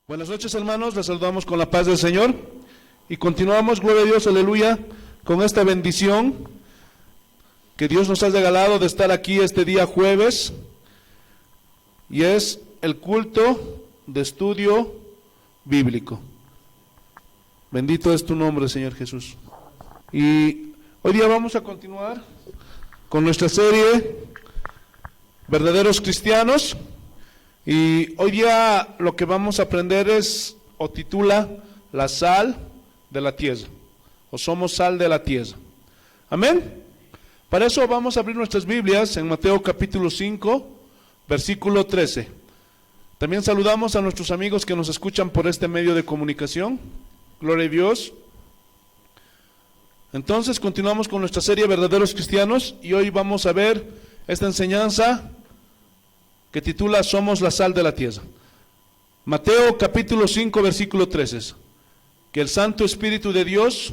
Buenas noches, hermanos, les saludamos con la paz del Señor y continuamos, gloria a Dios, aleluya, con esta bendición que Dios nos ha regalado de estar aquí este día jueves, y es el culto de estudio bíblico. Bendito es tu nombre, Señor Jesús. Y hoy día vamos a continuar con nuestra serie Verdaderos Cristianos. Y hoy día lo que vamos a aprender es, o titula, la sal de la tierra, o somos sal de la tierra. Amén. Para eso vamos a abrir nuestras Biblias en Mateo capítulo 5, versículo 13. También saludamos a nuestros amigos que nos escuchan por este medio de comunicación. Gloria a Dios. Entonces continuamos con nuestra serie Verdaderos Cristianos y hoy vamos a ver esta enseñanza que titula Somos la sal de la tierra. Mateo capítulo 5 versículo 13. Que el Santo Espíritu de Dios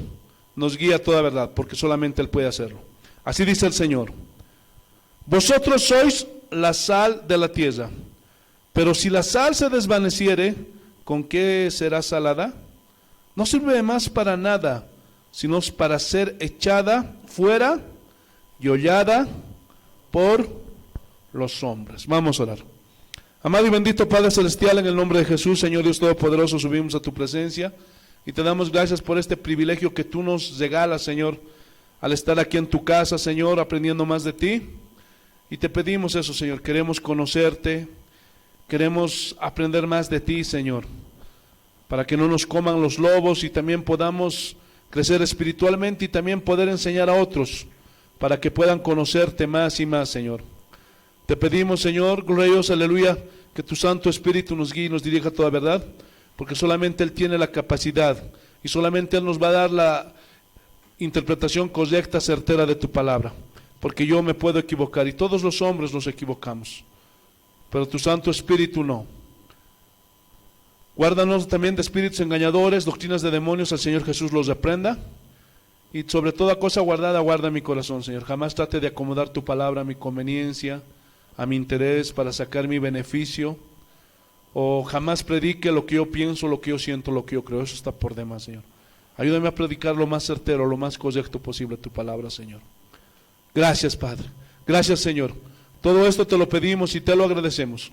nos guíe a toda verdad, porque solamente Él puede hacerlo. Así dice el Señor: vosotros sois la sal de la tierra, pero si la sal se desvaneciere, ¿con qué será salada? No sirve más para nada, sino para ser echada fuera y hollada por los hombres. Vamos a orar. Amado y bendito Padre Celestial, en el nombre de Jesús, Señor Dios Todopoderoso, subimos a tu presencia y te damos gracias por este privilegio que tú nos regalas, Señor, al estar aquí en tu casa, Señor, aprendiendo más de ti. Y te pedimos eso, Señor, queremos conocerte, queremos aprender más de ti, Señor, para que no nos coman los lobos y también podamos crecer espiritualmente y también poder enseñar a otros, para que puedan conocerte más y más, Señor. Te pedimos, Señor, gloria a Dios, aleluya, que tu Santo Espíritu nos guíe y nos dirija a toda verdad, porque solamente Él tiene la capacidad y solamente Él nos va a dar la interpretación correcta, certera de tu palabra, porque yo me puedo equivocar y todos los hombres nos equivocamos, pero tu Santo Espíritu no. Guárdanos también de espíritus engañadores, doctrinas de demonios, al Señor Jesús los reprenda. Y sobre toda cosa guardada, guarda mi corazón, Señor. Jamás trate de acomodar tu palabra a mi conveniencia, a mi interés, para sacar mi beneficio, o jamás predique lo que yo pienso, lo que yo siento, lo que yo creo. Eso está por demás, Señor. Ayúdame a predicar lo más certero, lo más correcto posible tu palabra, Señor. Gracias, Padre. Gracias, Señor. Todo esto te lo pedimos y te lo agradecemos.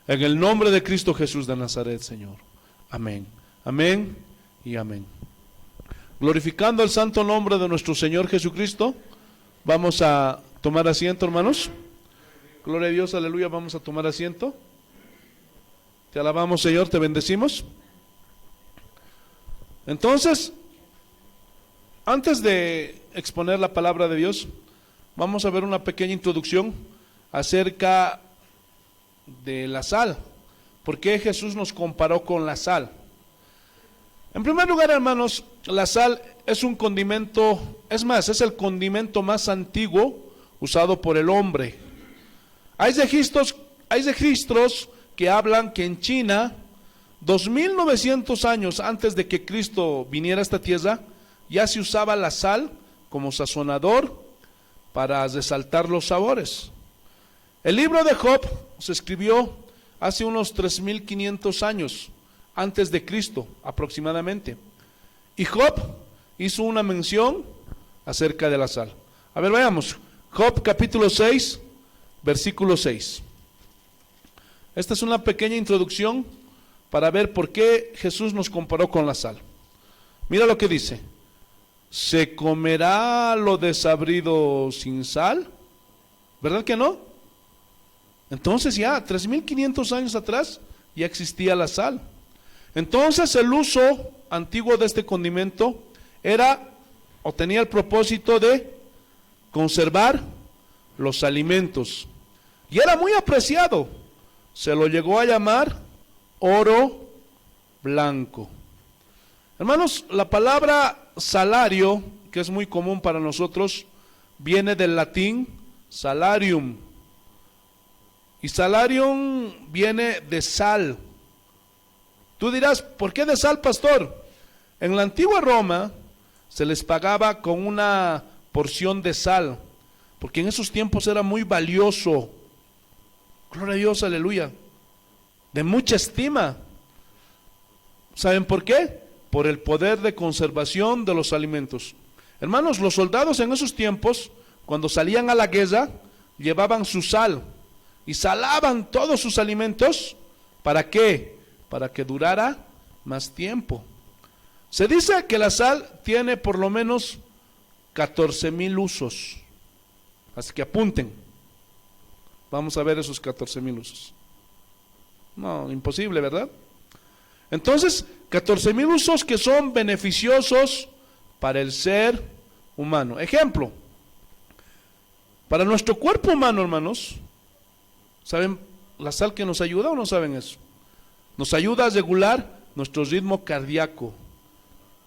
En el nombre de Cristo Jesús de Nazaret, Señor. Amén. Amén y amén. Glorificando el santo nombre de nuestro Señor Jesucristo, vamos a tomar asiento, hermanos. Gloria a Dios, aleluya, vamos a tomar asiento. Te alabamos, Señor, te bendecimos. Entonces, antes de exponer la palabra de Dios, vamos a ver una pequeña introducción acerca de la sal. ¿Por qué Jesús nos comparó con la sal? En primer lugar, hermanos, la sal es un condimento, es más, es el condimento más antiguo usado por el hombre. Hay registros que hablan que en China, 2900 años antes de que Cristo viniera a esta tierra, ya se usaba la sal como sazonador para resaltar los sabores. El libro de Job se escribió hace unos 3500 años antes de Cristo aproximadamente, y Job hizo una mención acerca de la sal. A ver, vayamos, Job capítulo 6, versículo 6. Esta es una pequeña introducción para ver por qué Jesús nos comparó con la sal. Mira lo que dice: ¿se comerá lo desabrido sin sal? ¿Verdad que no? Entonces ya 3500 años atrás ya existía la sal. Entonces el uso antiguo de este condimento era o tenía el propósito de conservar los alimentos y era muy apreciado. Se lo llegó a llamar oro blanco. Hermanos, la palabra salario, que es muy común para nosotros, viene del latín salarium, y salarium viene de sal. Tú dirás, ¿por qué de sal, pastor? En la antigua Roma se les pagaba con una porción de sal, porque en esos tiempos era muy valioso. Gloria a Dios, aleluya. De mucha estima. ¿Saben por qué? Por el poder de conservación de los alimentos. Hermanos, los soldados en esos tiempos, cuando salían a la guerra, llevaban su sal y salaban todos sus alimentos. ¿Para qué? Para que durara más tiempo. Se dice que la sal tiene por lo menos 14,000 usos. Así que apunten. Vamos a ver esos 14,000 usos. No, imposible, ¿verdad? Entonces, 14,000 usos que son beneficiosos para el ser humano. Ejemplo, para nuestro cuerpo humano, hermanos, ¿saben la sal que nos ayuda o no saben eso? Nos ayuda a regular nuestro ritmo cardíaco,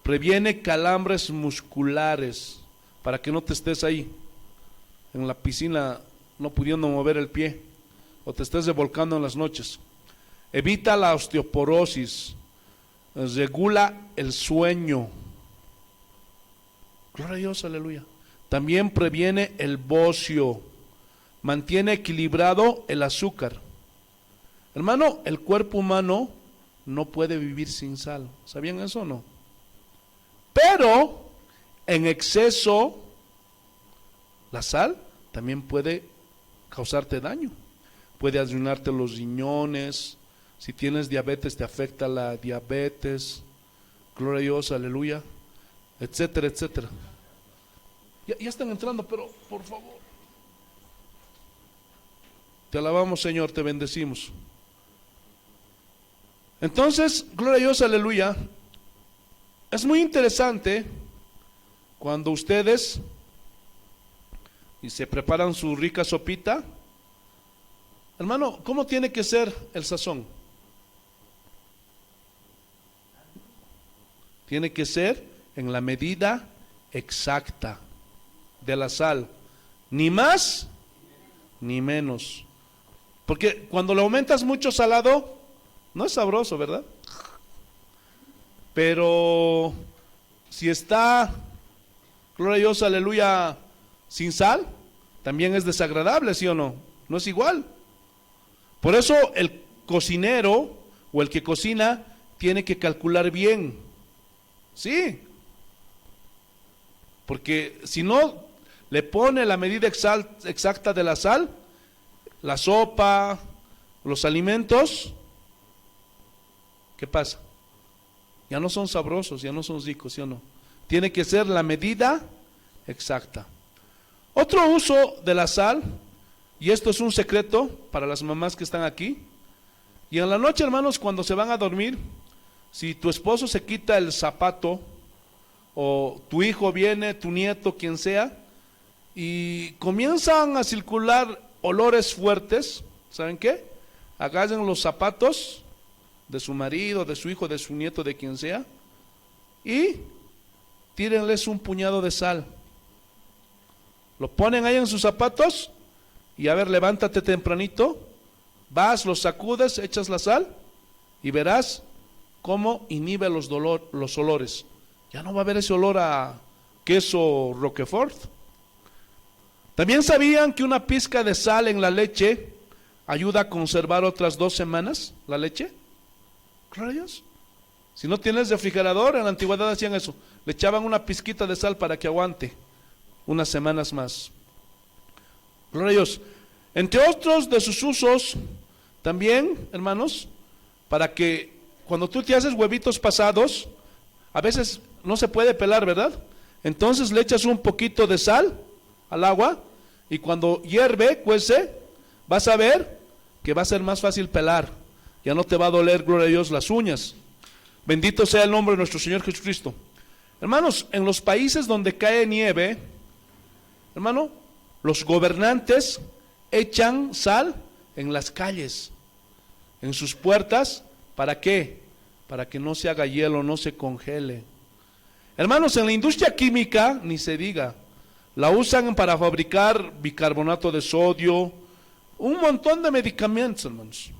previene calambres musculares, para que no te estés ahí en la piscina no pudiendo mover el pie, o te estés revolcando en las noches. Evita la osteoporosis, regula el sueño. Gloria a Dios, aleluya. También previene el bocio, mantiene equilibrado el azúcar. Hermano, el cuerpo humano no puede vivir sin sal. ¿Sabían eso o no? Pero en exceso, la sal también puede causarte daño. Puede arruinarte los riñones. Si tienes diabetes, te afecta la diabetes. Gloria a Dios, aleluya, etcétera, etcétera. Ya están entrando, pero por favor. Te alabamos, Señor, te bendecimos. Entonces, gloria a Dios, aleluya. Es muy interesante cuando ustedes y se preparan su rica sopita. Hermano, ¿cómo tiene que ser el sazón? Tiene que ser en la medida exacta de la sal, ni más ni menos. Porque cuando le aumentas mucho salado, no es sabroso, ¿verdad? Pero si está, gloria a Dios, aleluya, sin sal, también es desagradable, ¿sí o no? No es igual. Por eso el cocinero o el que cocina tiene que calcular bien. Sí. Porque si no le pone la medida exacta de la sal, la sopa, los alimentos, ¿qué pasa? Ya no son sabrosos, ya no son ricos, ¿sí o no? Tiene que ser la medida exacta. Otro uso de la sal, y esto es un secreto para las mamás que están aquí, y en la noche, hermanos, cuando se van a dormir, si tu esposo se quita el zapato, o tu hijo viene, tu nieto, quien sea, y comienzan a circular olores fuertes, ¿saben qué? Agarren los zapatos de su marido, de su hijo, de su nieto, de quien sea, y tírenles un puñado de sal. Lo ponen ahí en sus zapatos y a ver, levántate tempranito, vas, los sacudes, echas la sal y verás cómo inhibe los olores. Ya no va a haber ese olor a queso Roquefort. ¿También sabían que una pizca de sal en la leche ayuda a conservar otras 2 semanas la leche? Gloria a Dios. Si no tienes refrigerador, en la antigüedad hacían eso, le echaban una pizquita de sal para que aguante unas semanas más. Gloria a Dios. Entre otros de sus usos, también, hermanos, para que cuando tú te haces huevitos pasados, a veces no se puede pelar, ¿verdad? Entonces le echas un poquito de sal al agua y cuando hierve, cuece, vas a ver que va a ser más fácil pelar. Ya no te va a doler, gloria a Dios, las uñas. Bendito sea el nombre de nuestro Señor Jesucristo. Hermanos, en los países donde cae nieve, hermano, los gobernantes echan sal en las calles, en sus puertas. ¿Para qué? Para que no se haga hielo, no se congele. Hermanos, en la industria química, ni se diga, la usan para fabricar bicarbonato de sodio, un montón de medicamentos, hermanos.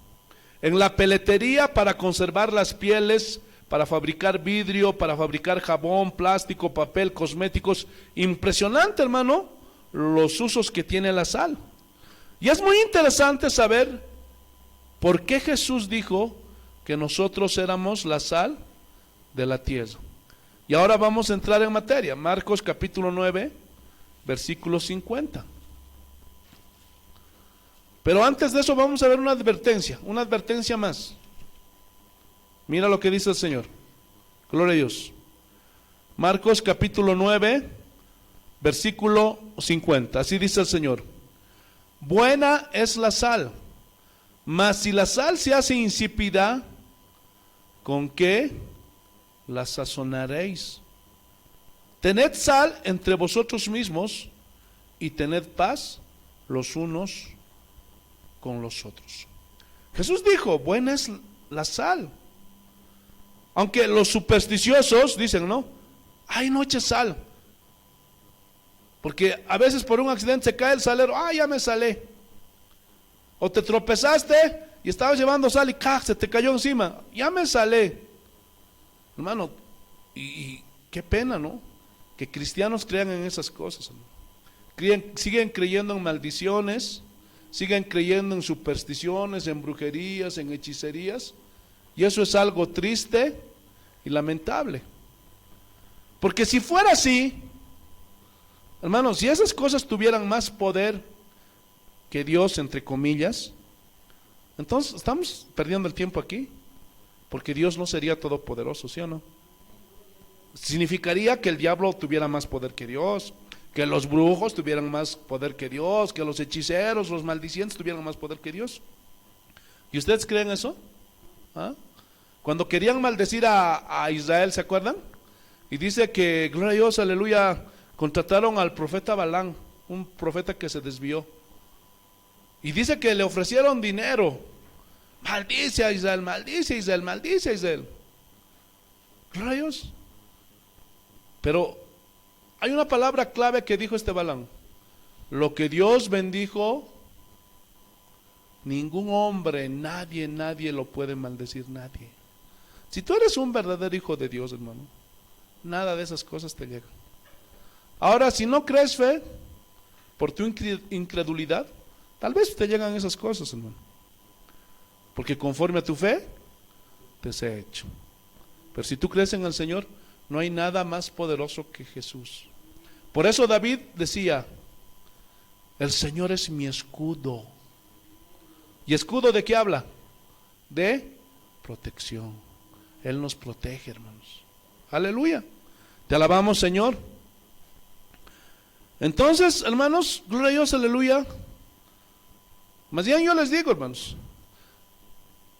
En la peletería para conservar las pieles, para fabricar vidrio, para fabricar jabón, plástico, papel, cosméticos. Impresionante, hermano, los usos que tiene la sal. Y es muy interesante saber por qué Jesús dijo que nosotros éramos la sal de la tierra. Y ahora vamos a entrar en materia. Marcos capítulo 9, versículo 50. Pero antes de eso vamos a ver una advertencia más. Mira lo que dice el Señor. Gloria a Dios. Marcos capítulo 9, versículo 50. Así dice el Señor: buena es la sal, mas si la sal se hace insípida, ¿con qué la sazonaréis? Tened sal entre vosotros mismos y tened paz los unos con los otros. Jesús dijo, buena es la sal. Aunque los supersticiosos dicen, no, ay, no eches sal, porque a veces por un accidente se cae el salero, ya me salé. O te tropezaste y estabas llevando sal y se te cayó encima, ya me salé. Hermano, y qué pena, ¿no? Que cristianos crean en esas cosas, siguen creyendo en maldiciones, siguen creyendo en supersticiones, en brujerías, en hechicerías, y eso es algo triste y lamentable. Porque si fuera así, hermanos, si esas cosas tuvieran más poder que Dios, entre comillas, entonces estamos perdiendo el tiempo aquí, porque Dios no sería todopoderoso, ¿sí o no? Significaría que el diablo tuviera más poder que Dios, que los brujos tuvieran más poder que Dios, que los hechiceros, los maldicientes tuvieran más poder que Dios. ¿Y ustedes creen eso? Cuando querían maldecir a Israel, ¿se acuerdan? Y dice que, gloria a Dios, aleluya, contrataron al profeta Balán, un profeta que se desvió. Y dice que le ofrecieron dinero. Maldice a Israel, maldice a Israel, maldice a Israel. Gloria a Dios. Pero hay una palabra clave que dijo este Balán: lo que Dios bendijo, ningún hombre, nadie lo puede maldecir, nadie. Si tú eres un verdadero hijo de Dios, hermano, nada de esas cosas te llegan. Ahora, si no crees fe, por tu incredulidad, tal vez te llegan esas cosas, hermano, porque conforme a tu fe te sea hecho. Pero si tú crees en el Señor, no hay nada más poderoso que Jesús. Por eso David decía, el Señor es mi escudo. ¿Y escudo de qué habla? De protección. Él nos protege, hermanos. Aleluya. Te alabamos, Señor. Entonces, hermanos, gloria a Dios, aleluya. Más bien yo les digo, hermanos,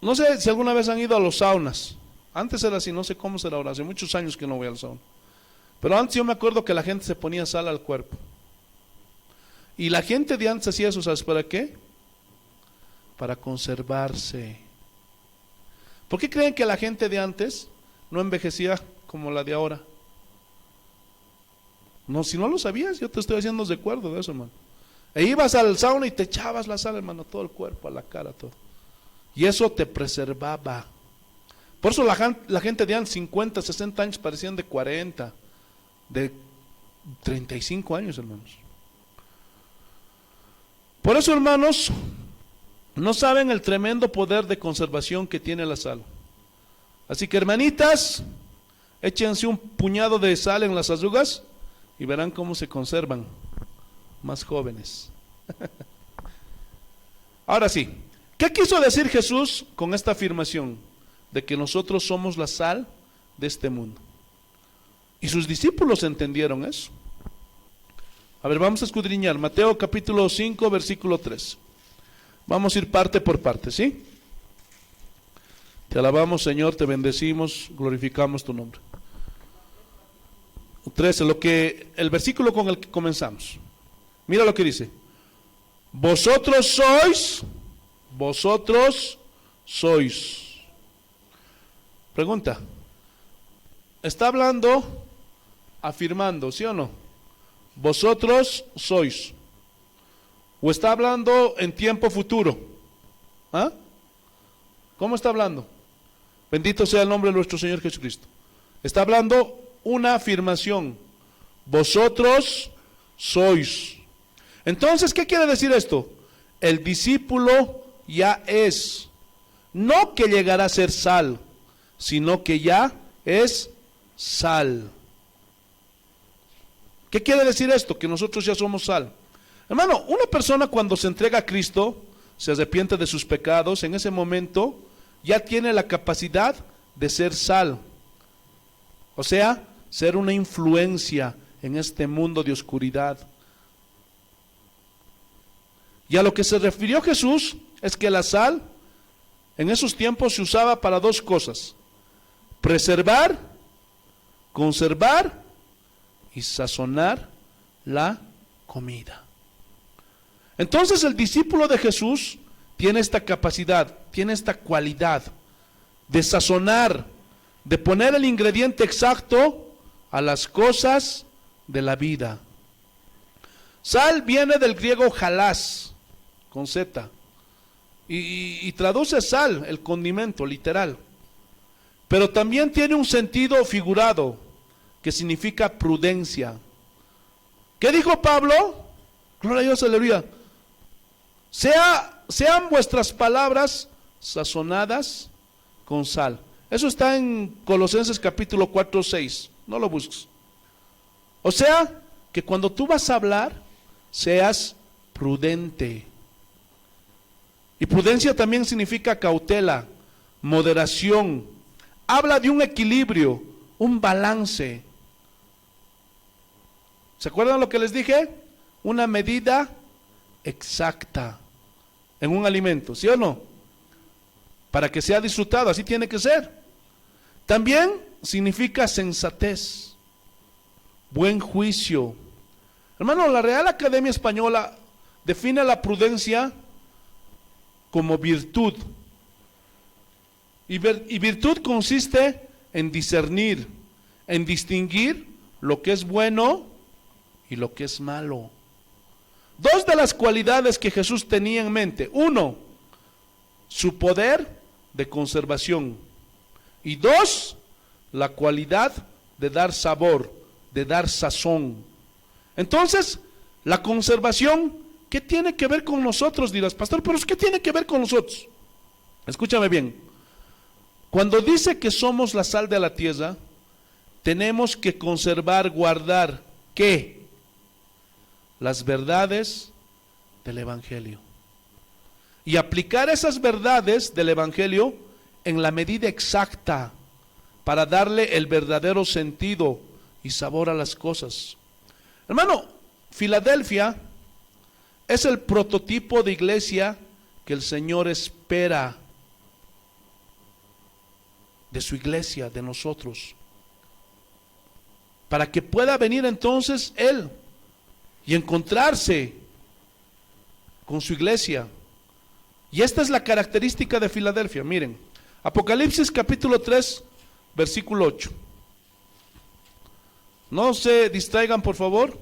no sé si alguna vez han ido a los saunas. Antes era así, no sé cómo será ahora, hace muchos años que no voy al sauna. Pero antes yo me acuerdo que la gente se ponía sal al cuerpo. Y la gente de antes hacía eso, ¿sabes para qué? Para conservarse. ¿Por qué creen que la gente de antes no envejecía como la de ahora? No, si no lo sabías, yo te estoy haciendo recuerdo de eso, hermano. E ibas al sauna y te echabas la sal, hermano, todo el cuerpo, a la cara, todo. Y eso te preservaba. Por eso la gente de antes, 50, 60 años, parecían de 40, de 35 años, hermanos. Por eso, hermanos, no saben el tremendo poder de conservación que tiene la sal. Así que, hermanitas, échense un puñado de sal en las arrugas y verán cómo se conservan más jóvenes. Ahora sí, ¿qué quiso decir Jesús con esta afirmación de que nosotros somos la sal de este mundo? Y sus discípulos entendieron eso. A ver, vamos a escudriñar Mateo capítulo 5, versículo 3. Vamos a ir parte por parte, ¿sí? Te alabamos, Señor, te bendecimos, glorificamos tu nombre. 13, el versículo con el que comenzamos. Mira lo que dice. Vosotros sois. Pregunta. ¿Está hablando, afirmando, sí o no? Vosotros sois. ¿O está hablando en tiempo futuro? ¿Cómo está hablando? Bendito sea el nombre de nuestro Señor Jesucristo. Está hablando una afirmación. Vosotros sois. Entonces, ¿qué quiere decir esto? El discípulo ya es. No que llegará a ser sal, sino que ya es sal. ¿Qué quiere decir esto? Que nosotros ya somos sal. Hermano, una persona cuando se entrega a Cristo, se arrepiente de sus pecados, en ese momento ya tiene la capacidad de ser sal. O sea, ser una influencia en este mundo de oscuridad. Y a lo que se refirió Jesús es que la sal en esos tiempos se usaba para dos cosas: preservar, conservar y sazonar la comida. Entonces el discípulo de Jesús tiene esta capacidad, tiene esta cualidad de sazonar, de poner el ingrediente exacto a las cosas de la vida. Sal viene del griego jalás, con Z, y traduce sal, el condimento, literal. Pero también tiene un sentido figurado, que significa prudencia. ¿Qué dijo Pablo? Gloria a Dios, aleluya. Sean vuestras palabras sazonadas con sal. Eso está en Colosenses capítulo 4, 6. No lo busques. O sea, que cuando tú vas a hablar, seas prudente. Y prudencia también significa cautela, moderación. Habla de un equilibrio, un balance. ¿Se acuerdan lo que les dije? Una medida exacta en un alimento, ¿sí o no? Para que sea disfrutado, así tiene que ser. También significa sensatez, buen juicio. Hermano, la Real Academia Española define la prudencia como virtud. Y virtud consiste en discernir, en distinguir lo que es bueno y lo que es malo. Dos de las cualidades que Jesús tenía en mente: uno, su poder de conservación, y dos, la cualidad de dar sabor, de dar sazón. Entonces, la conservación, ¿qué tiene que ver con nosotros? Dirás, pastor, pero ¿qué tiene que ver con nosotros? Escúchame bien. Cuando dice que somos la sal de la tierra, tenemos que conservar, guardar, ¿qué? Las verdades del Evangelio. Y aplicar esas verdades del Evangelio en la medida exacta para darle el verdadero sentido y sabor a las cosas. Hermano, Filadelfia es el prototipo de iglesia que el Señor espera de su iglesia, de nosotros, para que pueda venir entonces Él y encontrarse con su iglesia. Y esta es la característica de Filadelfia. Miren, Apocalipsis capítulo 3, versículo 8. No se distraigan, por favor.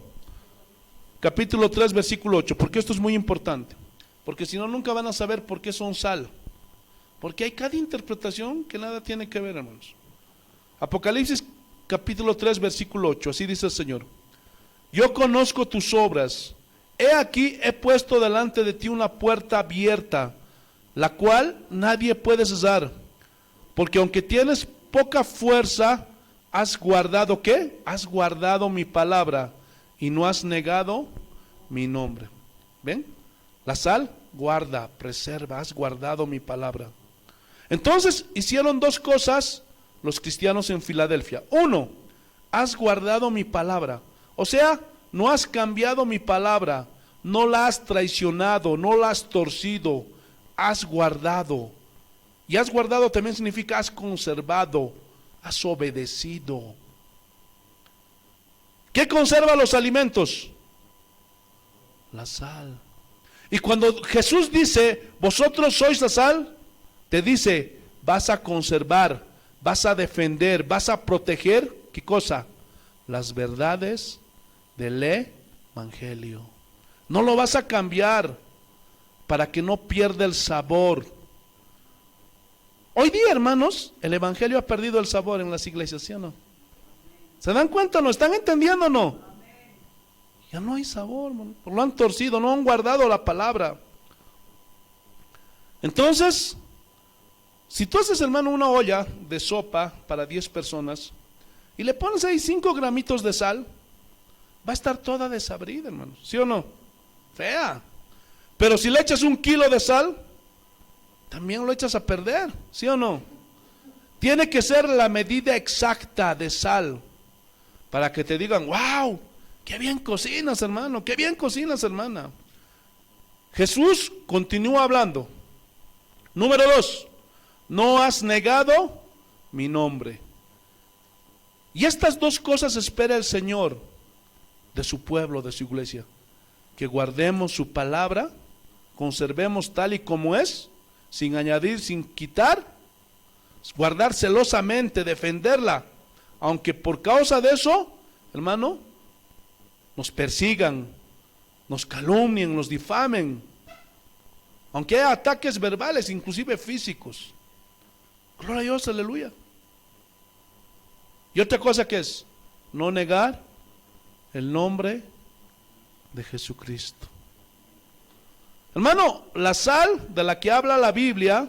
Capítulo 3, versículo 8, porque esto es muy importante. Porque si no, nunca van a saber por qué son sal. Porque hay cada interpretación que nada tiene que ver, hermanos. Apocalipsis capítulo 3, versículo 8, así dice el Señor: yo conozco tus obras. He aquí, he puesto delante de ti una puerta abierta, la cual nadie puede cesar. Porque aunque tienes poca fuerza, has guardado, ¿qué? Has guardado mi palabra y no has negado mi nombre. ¿Ven? La sal guarda, preserva, has guardado mi palabra. Entonces hicieron dos cosas los cristianos en Filadelfia. Uno, has guardado mi palabra. O sea, no has cambiado mi palabra, no la has traicionado, no la has torcido, has guardado. Y has guardado también significa has conservado, has obedecido. ¿Qué conserva los alimentos? La sal. Y cuando Jesús dice, vosotros sois la sal, te dice, vas a conservar, vas a defender, vas a proteger, ¿qué cosa? Las verdades del Evangelio. No lo vas a cambiar para que no pierda el sabor. Hoy día, hermanos, el Evangelio ha perdido el sabor en las iglesias, ¿sí o no? ¿Se dan cuenta? ¿No están entendiendo o no? Ya no hay sabor, hermano. Lo han torcido, no han guardado la palabra. Entonces, Si tú haces, hermano, una olla de sopa para 10 personas y le pones ahí 5 gramitos de sal, va a estar toda desabrida, hermano, ¿sí o no? Fea. Pero si le echas 1 kilo de sal, también lo echas a perder, ¿sí o no? Tiene que ser la medida exacta de sal para que te digan, wow, qué bien cocinas, hermano, qué bien cocinas, hermana. Jesús continúa hablando. Número 2, no has negado mi nombre. Y estas 2 cosas espera el Señor de su pueblo, de su iglesia: que guardemos su palabra, conservemos tal y como es, sin añadir, sin quitar, guardar celosamente, defenderla, aunque por causa de eso, hermano, nos persigan, nos calumnien, nos difamen, aunque haya ataques verbales, inclusive físicos. Gloria a Dios, aleluya. Y otra cosa que es, no negar el nombre de Jesucristo. Hermano, la sal de la que habla la Biblia,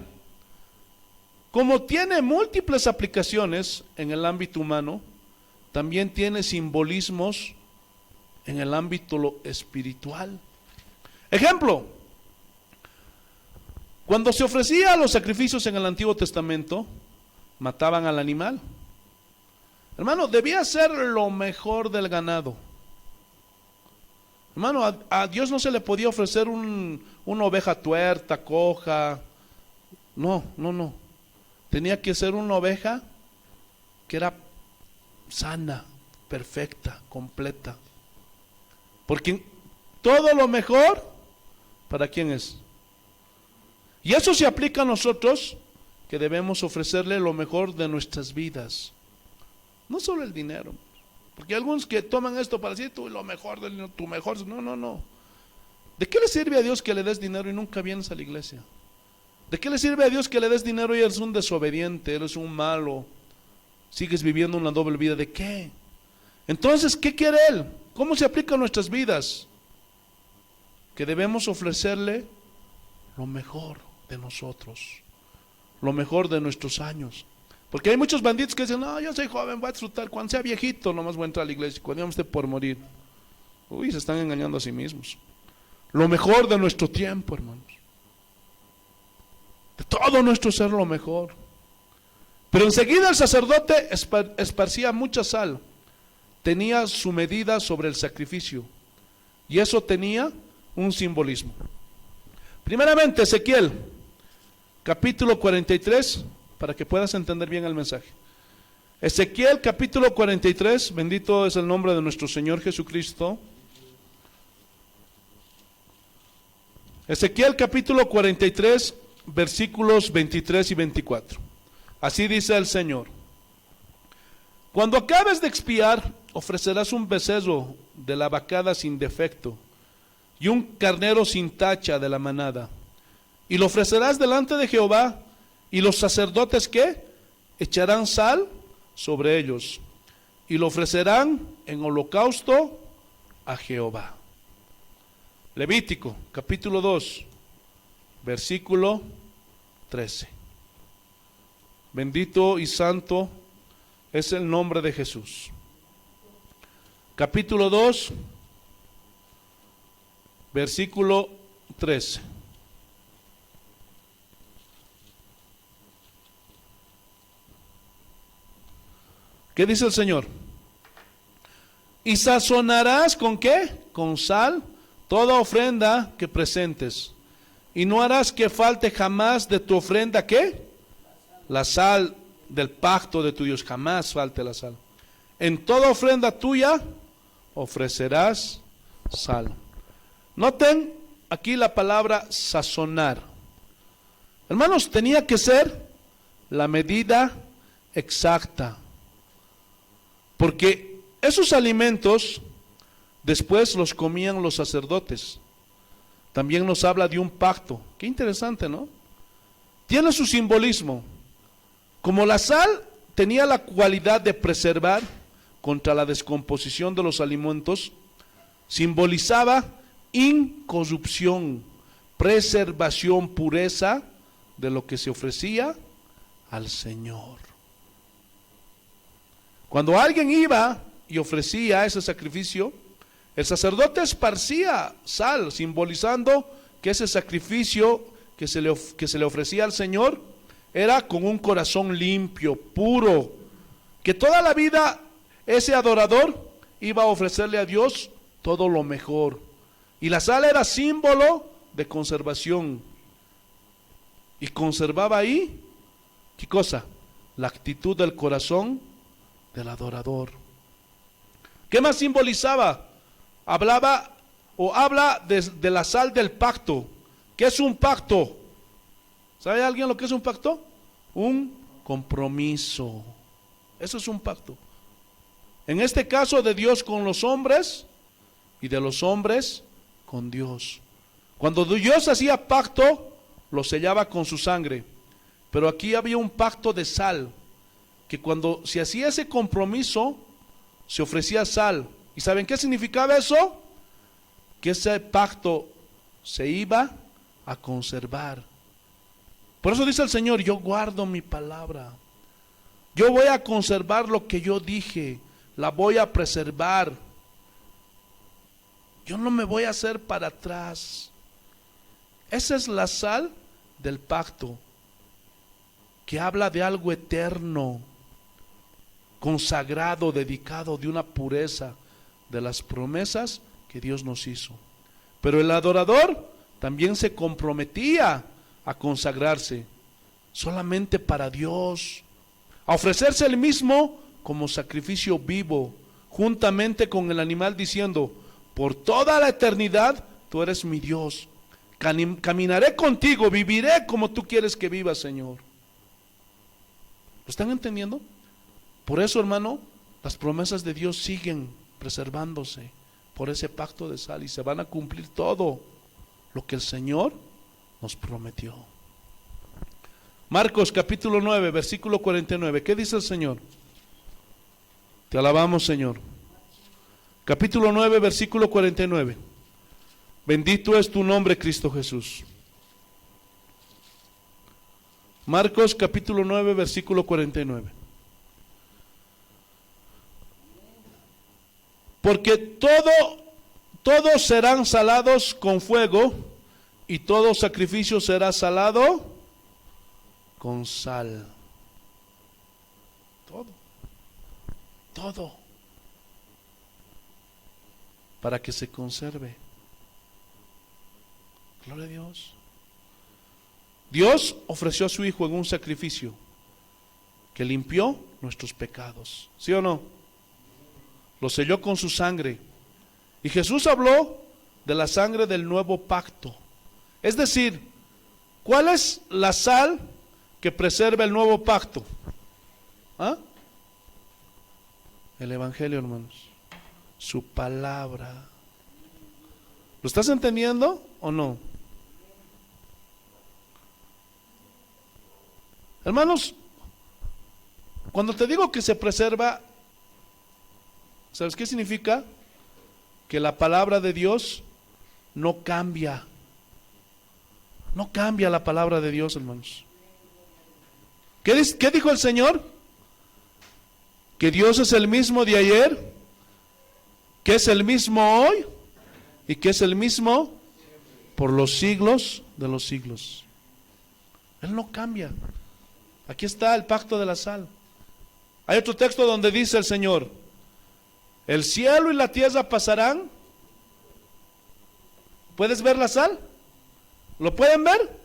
como tiene múltiples aplicaciones en el ámbito humano, también tiene simbolismos en el ámbito espiritual. Ejemplo, cuando se ofrecía los sacrificios en el Antiguo Testamento, mataban al animal. Hermano, debía ser lo mejor del ganado. Hermano, a Dios no se le podía ofrecer una oveja tuerta, coja. No. Tenía que ser una oveja que era sana, perfecta, completa. Porque todo lo mejor, ¿para quién es? Y eso se aplica a nosotros, que debemos ofrecerle lo mejor de nuestras vidas. No solo el dinero. Porque hay algunos que toman esto para decir, tú lo mejor del dinero, tu mejor. No. ¿De qué le sirve a Dios que le des dinero y nunca vienes a la iglesia? ¿De qué le sirve a Dios que le des dinero y eres un desobediente, eres un malo, sigues viviendo una doble vida? ¿De qué? Entonces, ¿qué quiere Él? ¿Cómo se aplica a nuestras vidas? Que debemos ofrecerle lo mejor de nosotros, lo mejor de nuestros años. Porque hay muchos bandidos que dicen, no, yo soy joven, voy a disfrutar, cuando sea viejito nomás voy a entrar a la iglesia, cuando ya me esté por morir. Uy, se están engañando a sí mismos. Lo mejor de nuestro tiempo, hermanos. De todo nuestro ser, lo mejor. Pero enseguida el sacerdote esparcía mucha sal, tenía su medida sobre el sacrificio, y eso tenía un simbolismo. Primeramente, Ezequiel, capítulo 43, para que puedas entender bien el mensaje. Ezequiel, capítulo 43, bendito es el nombre de nuestro Señor Jesucristo. Ezequiel, capítulo 43, versículos 23 y 24. Así dice el Señor: cuando acabes de expiar, ofrecerás un becerro de la vacada sin defecto y un carnero sin tacha de la manada, y lo ofrecerás delante de Jehová, y los sacerdotes, ¿qué? Echarán sal sobre ellos, y lo ofrecerán en holocausto a Jehová. Levítico, capítulo 2, versículo 13. Bendito y santo es el nombre de Jesús. Capítulo 2, versículo 13. ¿Qué dice el Señor? Y sazonarás ¿con qué? Con sal toda ofrenda que presentes, y no harás que falte jamás de tu ofrenda ¿qué? La sal del pacto de tu Dios, jamás falte la sal. En toda ofrenda tuya ofrecerás sal. Noten aquí la palabra sazonar. Hermanos, tenía que ser la medida exacta, porque esos alimentos después los comían los sacerdotes. También nos habla de un pacto. Qué interesante, ¿no? Tiene su simbolismo. Como la sal tenía la cualidad de preservar contra la descomposición de los alimentos, simbolizaba incorrupción, preservación, pureza de lo que se ofrecía al Señor. Cuando alguien iba y ofrecía ese sacrificio, el sacerdote esparcía sal, simbolizando que ese sacrificio que se le ofrecía al Señor era con un corazón limpio, puro, que toda la vida ese adorador iba a ofrecerle a Dios todo lo mejor. Y la sal era símbolo de conservación. Y conservaba ahí, ¿qué cosa? La actitud del corazón del adorador. ¿Qué más simbolizaba? Habla de la sal del pacto. ¿Qué es un pacto? ¿Sabe alguien lo que es un pacto? Un compromiso. Eso es un pacto. En este caso, de Dios con los hombres y de los hombres con Dios. Cuando Dios hacía pacto, lo sellaba con su sangre. Pero aquí había un pacto de sal, que cuando se hacía ese compromiso, se ofrecía sal. ¿Y saben qué significaba eso? Que ese pacto se iba a conservar. Por eso dice el Señor, yo guardo mi palabra. Yo voy a conservar lo que yo dije, la voy a preservar. Yo no me voy a hacer para atrás. Esa es la sal del pacto, que habla de algo eterno, consagrado, dedicado, de una pureza, de las promesas que Dios nos hizo. Pero el adorador también se comprometía a consagrarse solamente para Dios, a ofrecerse él mismo como sacrificio vivo, juntamente con el animal, diciendo, por toda la eternidad tú eres mi Dios, caminaré contigo, viviré como tú quieres que viva, Señor. ¿Lo están entendiendo? Por eso, hermano, las promesas de Dios siguen preservándose por ese pacto de sal, y se van a cumplir todo lo que el Señor nos prometió. Marcos capítulo 9, versículo 49. ¿Qué dice el Señor? Te alabamos, Señor. Capítulo 9, versículo 49. Bendito es tu nombre, Cristo Jesús. Marcos capítulo 9, versículo 49. Porque todos serán salados con fuego, y todo sacrificio será salado con sal. Todo. Para que se conserve. Gloria a Dios. Dios ofreció a su Hijo en un sacrificio que limpió nuestros pecados. ¿Sí o no? Lo selló con su sangre. Y Jesús habló de la sangre del nuevo pacto. Es decir, ¿cuál es la sal que preserva el nuevo pacto? ¿Ah? El Evangelio, hermanos. Su palabra. ¿Lo estás entendiendo o no? Hermanos, cuando te digo que se preserva, ¿sabes qué significa? Que la palabra de Dios no cambia. No cambia la palabra de Dios, hermanos. ¿Qué dijo el Señor? Que Dios es el mismo de ayer, que es el mismo hoy y que es el mismo por los siglos de los siglos. Él no cambia. Aquí está el pacto de la sal. Hay otro texto donde dice el Señor, el cielo y la tierra pasarán. ¿Puedes ver la sal? ¿Lo pueden ver?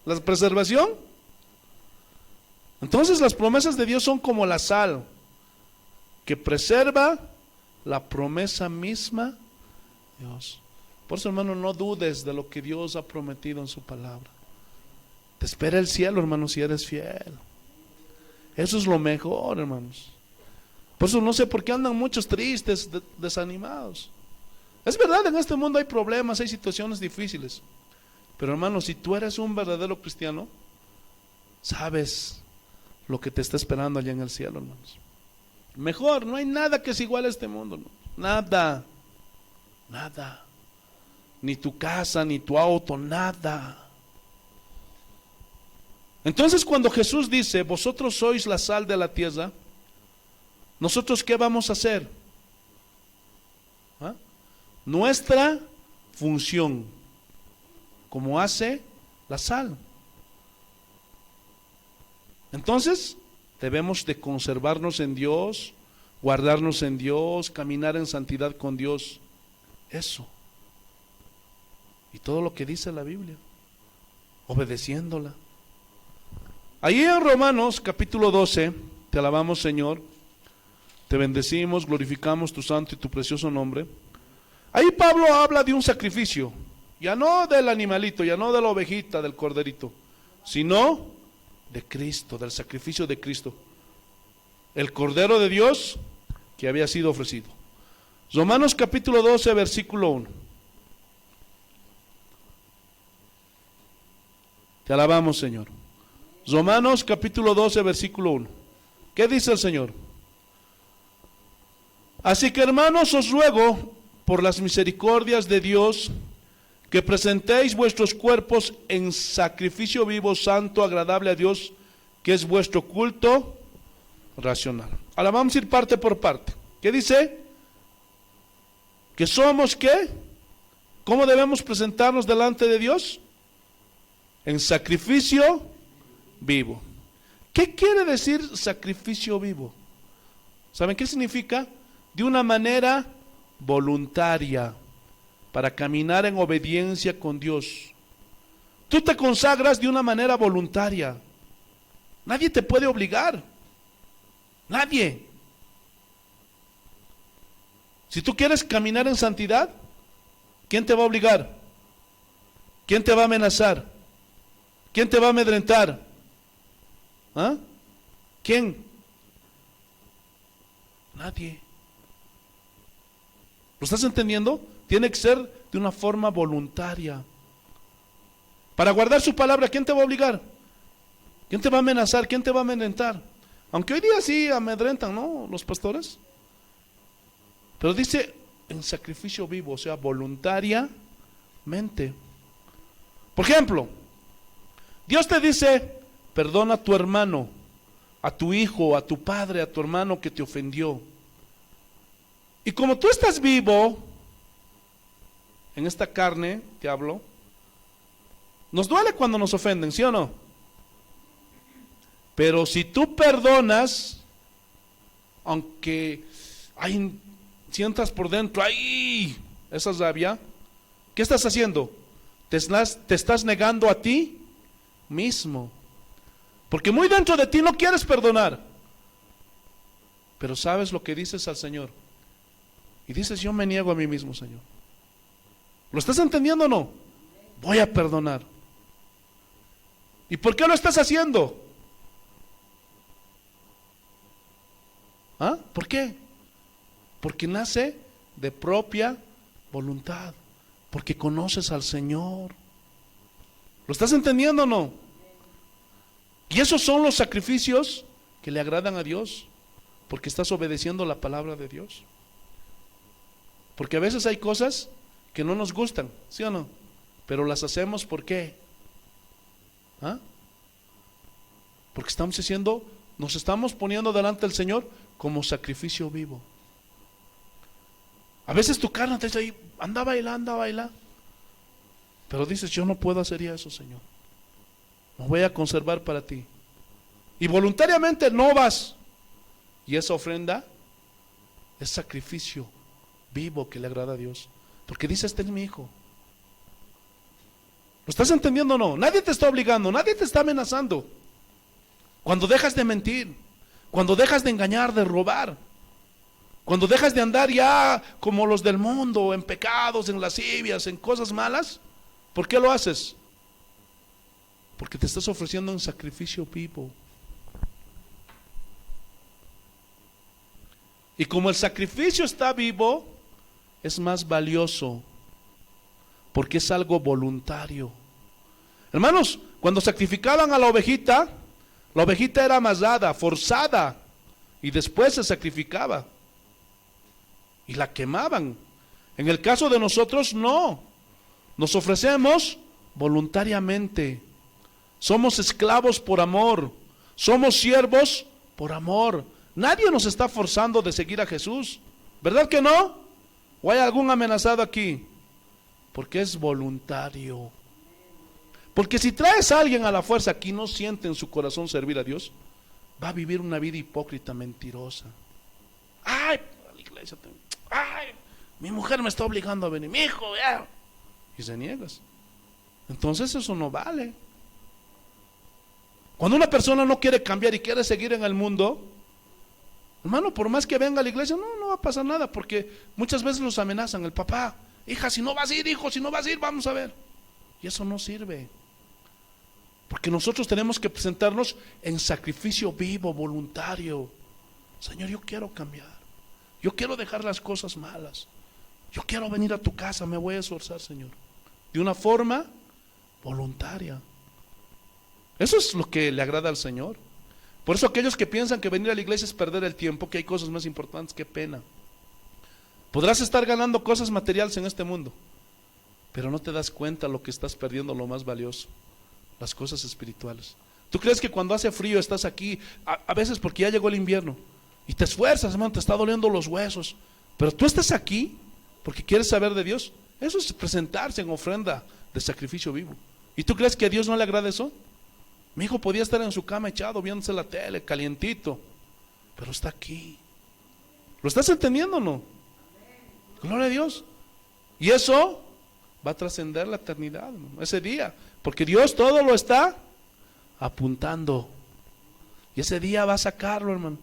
¿La preservación? Entonces las promesas de Dios son como la sal, que preserva la promesa misma de Dios. Por eso, hermano, no dudes de lo que Dios ha prometido en su palabra. Te espera el cielo, hermano, si eres fiel. Eso es lo mejor, hermanos. Por eso no sé por qué andan muchos tristes, desanimados. Es verdad, en este mundo hay problemas, hay situaciones difíciles. Pero, hermano, si tú eres un verdadero cristiano, sabes lo que te está esperando allá en el cielo, hermanos. Mejor, no hay nada que se iguale a este mundo, ¿no? Nada. Ni tu casa, ni tu auto, nada. Entonces cuando Jesús dice, vosotros sois la sal de la tierra, ¿nosotros qué vamos a hacer? ¿Ah? Nuestra función, como hace la sal. Entonces, debemos de conservarnos en Dios, guardarnos en Dios, caminar en santidad con Dios. Eso. Y todo lo que dice la Biblia, obedeciéndola. Ahí en Romanos capítulo 12, te alabamos Señor, te bendecimos, glorificamos tu santo y tu precioso nombre. Ahí Pablo habla de un sacrificio, ya no del animalito, ya no de la ovejita, del corderito, sino de Cristo, del sacrificio de Cristo, el Cordero de Dios que había sido ofrecido. Romanos capítulo 12, versículo 1. Te alabamos, Señor. Romanos capítulo 12, versículo 1. ¿Qué dice el Señor? Así que, hermanos, os ruego por las misericordias de Dios que presentéis vuestros cuerpos en sacrificio vivo, santo, agradable a Dios, que es vuestro culto racional. Ahora vamos a ir parte por parte. ¿Qué dice? ¿Que somos qué? ¿Cómo debemos presentarnos delante de Dios? En sacrificio vivo. ¿Qué quiere decir sacrificio vivo? ¿Saben qué significa? De una manera voluntaria, para caminar en obediencia con Dios. Tú te consagras de una manera voluntaria. Nadie te puede obligar. Nadie. Si tú quieres caminar en santidad, ¿quién te va a obligar? ¿Quién te va a amenazar? ¿Quién te va a amedrentar? ¿Ah? ¿Quién? Nadie. ¿Lo estás entendiendo? Tiene que ser de una forma voluntaria. Para guardar su palabra, ¿quién te va a obligar? ¿Quién te va a amenazar? ¿Quién te va a amedrentar? Aunque hoy día sí amedrentan, ¿no? Los pastores. Pero dice en sacrificio vivo, o sea, voluntariamente. Por ejemplo, Dios te dice, perdona a tu hermano, a tu hijo, a tu padre, a tu hermano que te ofendió. Y como tú estás vivo, en esta carne, te hablo, nos duele cuando nos ofenden, ¿sí o no? Pero si tú perdonas, aunque sientas por dentro, ¡ay!, esa rabia, ¿qué estás haciendo? Te estás negando a ti mismo. Porque muy dentro de ti no quieres perdonar. Pero sabes lo que dices al Señor. Y dices, yo me niego a mí mismo, Señor. ¿Lo estás entendiendo o no? Voy a perdonar. ¿Y por qué lo estás haciendo? ¿Ah? ¿Por qué? Porque nace de propia voluntad. Porque conoces al Señor. ¿Lo estás entendiendo o no? Y esos son los sacrificios que le agradan a Dios. Porque estás obedeciendo la palabra de Dios. Porque a veces hay cosas que no nos gustan, ¿sí o no? Pero las hacemos, ¿por qué? ¿Ah? Porque nos estamos poniendo delante del Señor como sacrificio vivo. A veces tu carne te dice ahí, anda a bailar. Pero dices, yo no puedo hacer eso, Señor. Me voy a conservar para ti. Y voluntariamente no vas. Y esa ofrenda es sacrificio vivo que le agrada a Dios. Porque dice, este es mi hijo. ¿Lo estás entendiendo o no? Nadie te está obligando, nadie te está amenazando. Cuando dejas de mentir, cuando dejas de engañar, de robar, cuando dejas de andar ya como los del mundo, en pecados, en lascivias, en cosas malas, ¿por qué lo haces? Porque te estás ofreciendo un sacrificio vivo. Y como el sacrificio está vivo, es más valioso, porque es algo voluntario. Hermanos, cuando sacrificaban a la ovejita era amasada, forzada, y después se sacrificaba. Y la quemaban. En el caso de nosotros, no. Nos ofrecemos voluntariamente. Somos esclavos por amor. Somos siervos por amor. Nadie nos está forzando de seguir a Jesús. ¿Verdad que no? ¿O hay algún amenazado aquí? Porque es voluntario. Porque si traes a alguien a la fuerza que no siente en su corazón servir a Dios, va a vivir una vida hipócrita, mentirosa. Ay, a la iglesia, ay, mi mujer me está obligando a venir, mi hijo, ya. Y se niegas. Entonces eso no vale. Cuando una persona no quiere cambiar y quiere seguir en el mundo, hermano, por más que venga a la iglesia, no va a pasar nada, porque muchas veces los amenazan. El papá, hija, si no vas a ir, hijo, si no vas a ir, vamos a ver. Y eso no sirve. Porque nosotros tenemos que presentarnos en sacrificio vivo, voluntario. Señor, yo quiero cambiar. Yo quiero dejar las cosas malas. Yo quiero venir a tu casa, me voy a esforzar, Señor. De una forma voluntaria. Eso es lo que le agrada al Señor. Por eso aquellos que piensan que venir a la iglesia es perder el tiempo, que hay cosas más importantes, qué pena. Podrás estar ganando cosas materiales en este mundo, pero no te das cuenta lo que estás perdiendo, lo más valioso, las cosas espirituales. ¿Tú crees que cuando hace frío estás aquí, a veces porque ya llegó el invierno, y te esfuerzas, hermano, te está doliendo los huesos, pero tú estás aquí porque quieres saber de Dios? Eso es presentarse en ofrenda de sacrificio vivo. ¿Y tú crees que a Dios no le agrada eso? Mi hijo podía estar en su cama echado, viéndose la tele, calientito, pero está aquí. ¿Lo estás entendiendo o no? Gloria a Dios. Y eso va a trascender la eternidad, hermano, ese día, porque Dios todo lo está apuntando. Y ese día va a sacarlo, hermano,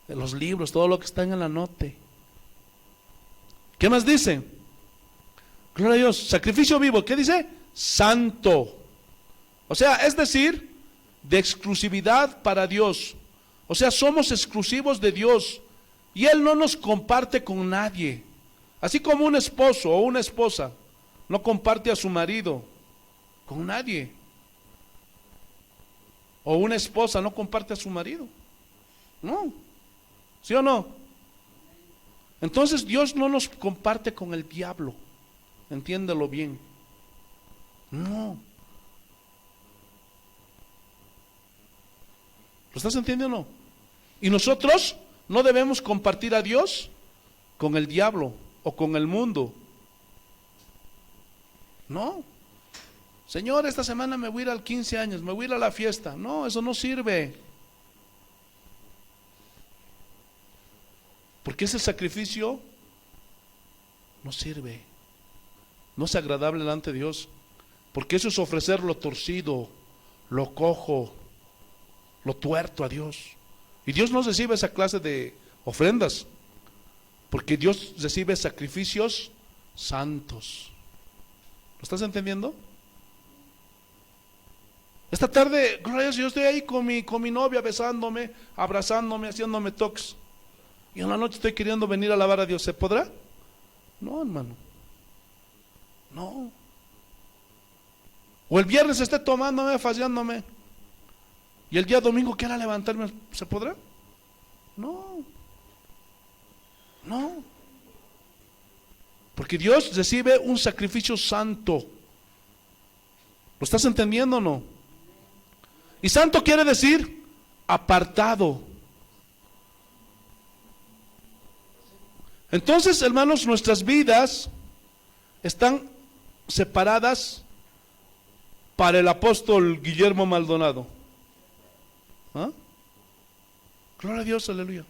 de los libros, todo lo que está en el anote. ¿Qué más dice? Gloria a Dios. Sacrificio vivo, ¿qué dice? Santo. O sea, es decir, de exclusividad para Dios. O sea, somos exclusivos de Dios y Él no nos comparte con nadie. Así como un esposo o una esposa no comparte a su marido con nadie, o una esposa no comparte a su marido. No, ¿sí o no? Entonces Dios no nos comparte con el diablo. Entiéndelo bien. No. ¿Lo estás entendiendo o no? Y nosotros no debemos compartir a Dios con el diablo o con el mundo. No. Señor, esta semana me voy a ir al 15 años, me voy a ir a la fiesta. No, eso no sirve. Porque ese sacrificio no sirve. No es agradable delante de Dios. Porque eso es ofrecer lo torcido, lo cojo, lo tuerto a Dios. Y Dios no recibe esa clase de ofrendas, porque Dios recibe sacrificios santos. ¿Lo estás entendiendo? Esta tarde, gloria a Dios, yo estoy ahí con mi novia, besándome, abrazándome, haciéndome toques, y en la noche estoy queriendo venir a alabar a Dios. ¿Se podrá? No, hermano. No. O el viernes esté tomándome, fallándome, y el día domingo quiera levantarme. ¿Se podrá? No. No. Porque Dios recibe un sacrificio santo. ¿Lo estás entendiendo o no? Y santo quiere decir apartado. Entonces, hermanos, nuestras vidas están separadas para el apóstol Guillermo Maldonado. ¿Ah? Gloria a Dios, aleluya.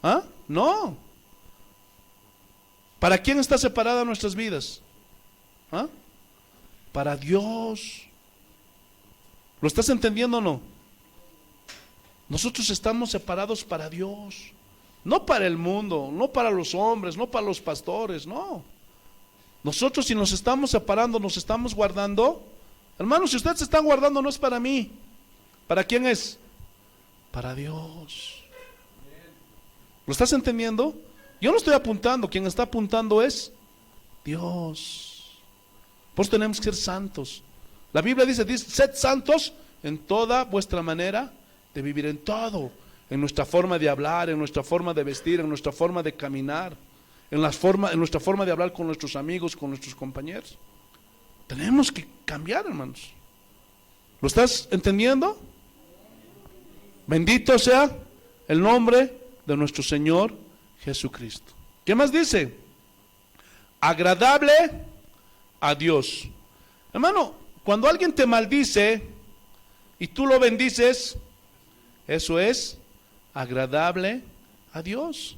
¿Ah? No. ¿Para quién está separada nuestras vidas? ¿Ah? Para Dios. ¿Lo estás entendiendo o no? Nosotros estamos separados para Dios, no para el mundo, no para los hombres, no para los pastores, no. Nosotros, si nos estamos separando, nos estamos guardando. Hermanos, si ustedes se están guardando, no es para mí. ¿Para quién es? Para Dios. ¿Lo estás entendiendo? Yo no estoy apuntando, quien está apuntando es Dios. Por eso tenemos que ser santos. La Biblia dice, sed santos en toda vuestra manera de vivir, en todo, en nuestra forma de hablar, en nuestra forma de vestir, en nuestra forma de caminar, en nuestra forma de hablar con nuestros amigos, con nuestros compañeros. Tenemos que cambiar, hermanos. ¿Lo estás entendiendo? Bendito sea el nombre de nuestro Señor Jesucristo. ¿Qué más dice? Agradable a Dios. Hermano, cuando alguien te maldice y tú lo bendices, eso es agradable a Dios.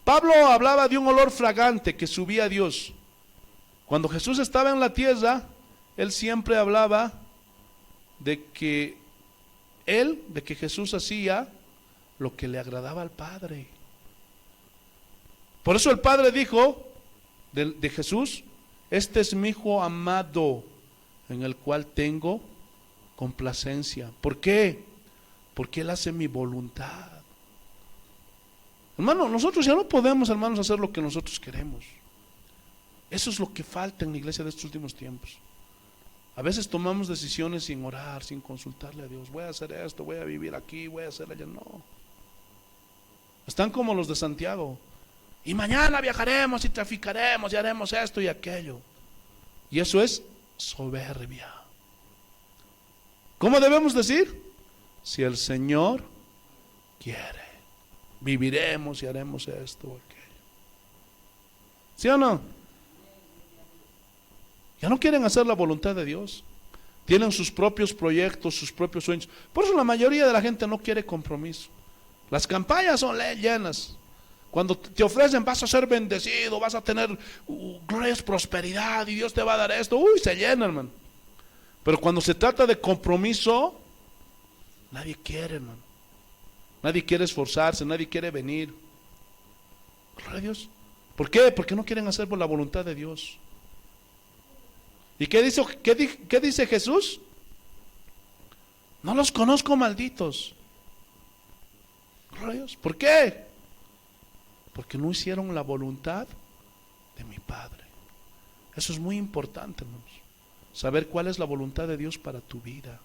Pablo hablaba de un olor fragante que subía a Dios. Cuando Jesús estaba en la tierra, él siempre hablaba de que Jesús hacía lo que le agradaba al Padre. Por eso el Padre dijo de Jesús: este es mi Hijo amado, en el cual tengo complacencia. ¿Por qué? Porque Él hace mi voluntad. Hermano, nosotros ya no podemos, hermanos, hacer lo que nosotros queremos. Eso es lo que falta en la iglesia de estos últimos tiempos. A veces tomamos decisiones sin orar, sin consultarle a Dios. Voy a hacer esto, voy a vivir aquí, voy a hacer allá. No. Están como los de Santiago. Y mañana viajaremos y traficaremos y haremos esto y aquello. Y eso es soberbia. ¿Cómo debemos decir? Si el Señor quiere, viviremos y haremos esto o aquello. ¿Sí o no? Ya no quieren hacer la voluntad de Dios. Tienen sus propios proyectos, sus propios sueños. Por eso la mayoría de la gente no quiere compromiso. Las campañas son llenas. Cuando te ofrecen, vas a ser bendecido, vas a tener glorias, prosperidad y Dios te va a dar esto. Uy, se llena, hermano. Pero cuando se trata de compromiso, nadie quiere, hermano. Nadie quiere esforzarse, nadie quiere venir. Gloria a Dios. ¿Por qué? Porque no quieren hacer por la voluntad de Dios. ¿Y qué dice Jesús? No los conozco, malditos. Gloria a Dios. ¿Por qué? Porque no hicieron la voluntad de mi Padre. Eso es muy importante, hermanos. Saber cuál es la voluntad de Dios para tu vida.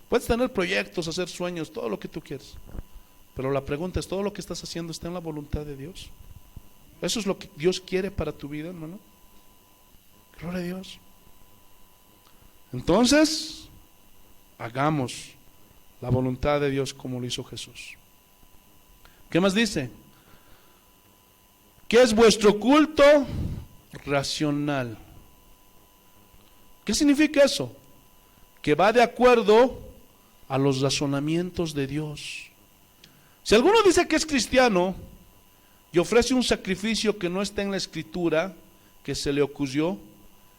Puedes tener proyectos, hacer sueños, todo lo que tú quieres. Pero la pregunta es, ¿todo lo que estás haciendo está en la voluntad de Dios? ¿Eso es lo que Dios quiere para tu vida, hermano? Gloria a Dios. Entonces, hagamos la voluntad de Dios como lo hizo Jesús. ¿Qué más dice? ¿Qué es vuestro culto racional? ¿Qué significa eso? Que va de acuerdo a los razonamientos de Dios. Si alguno dice que es cristiano y ofrece un sacrificio que no está en la escritura, que se le ocurrió,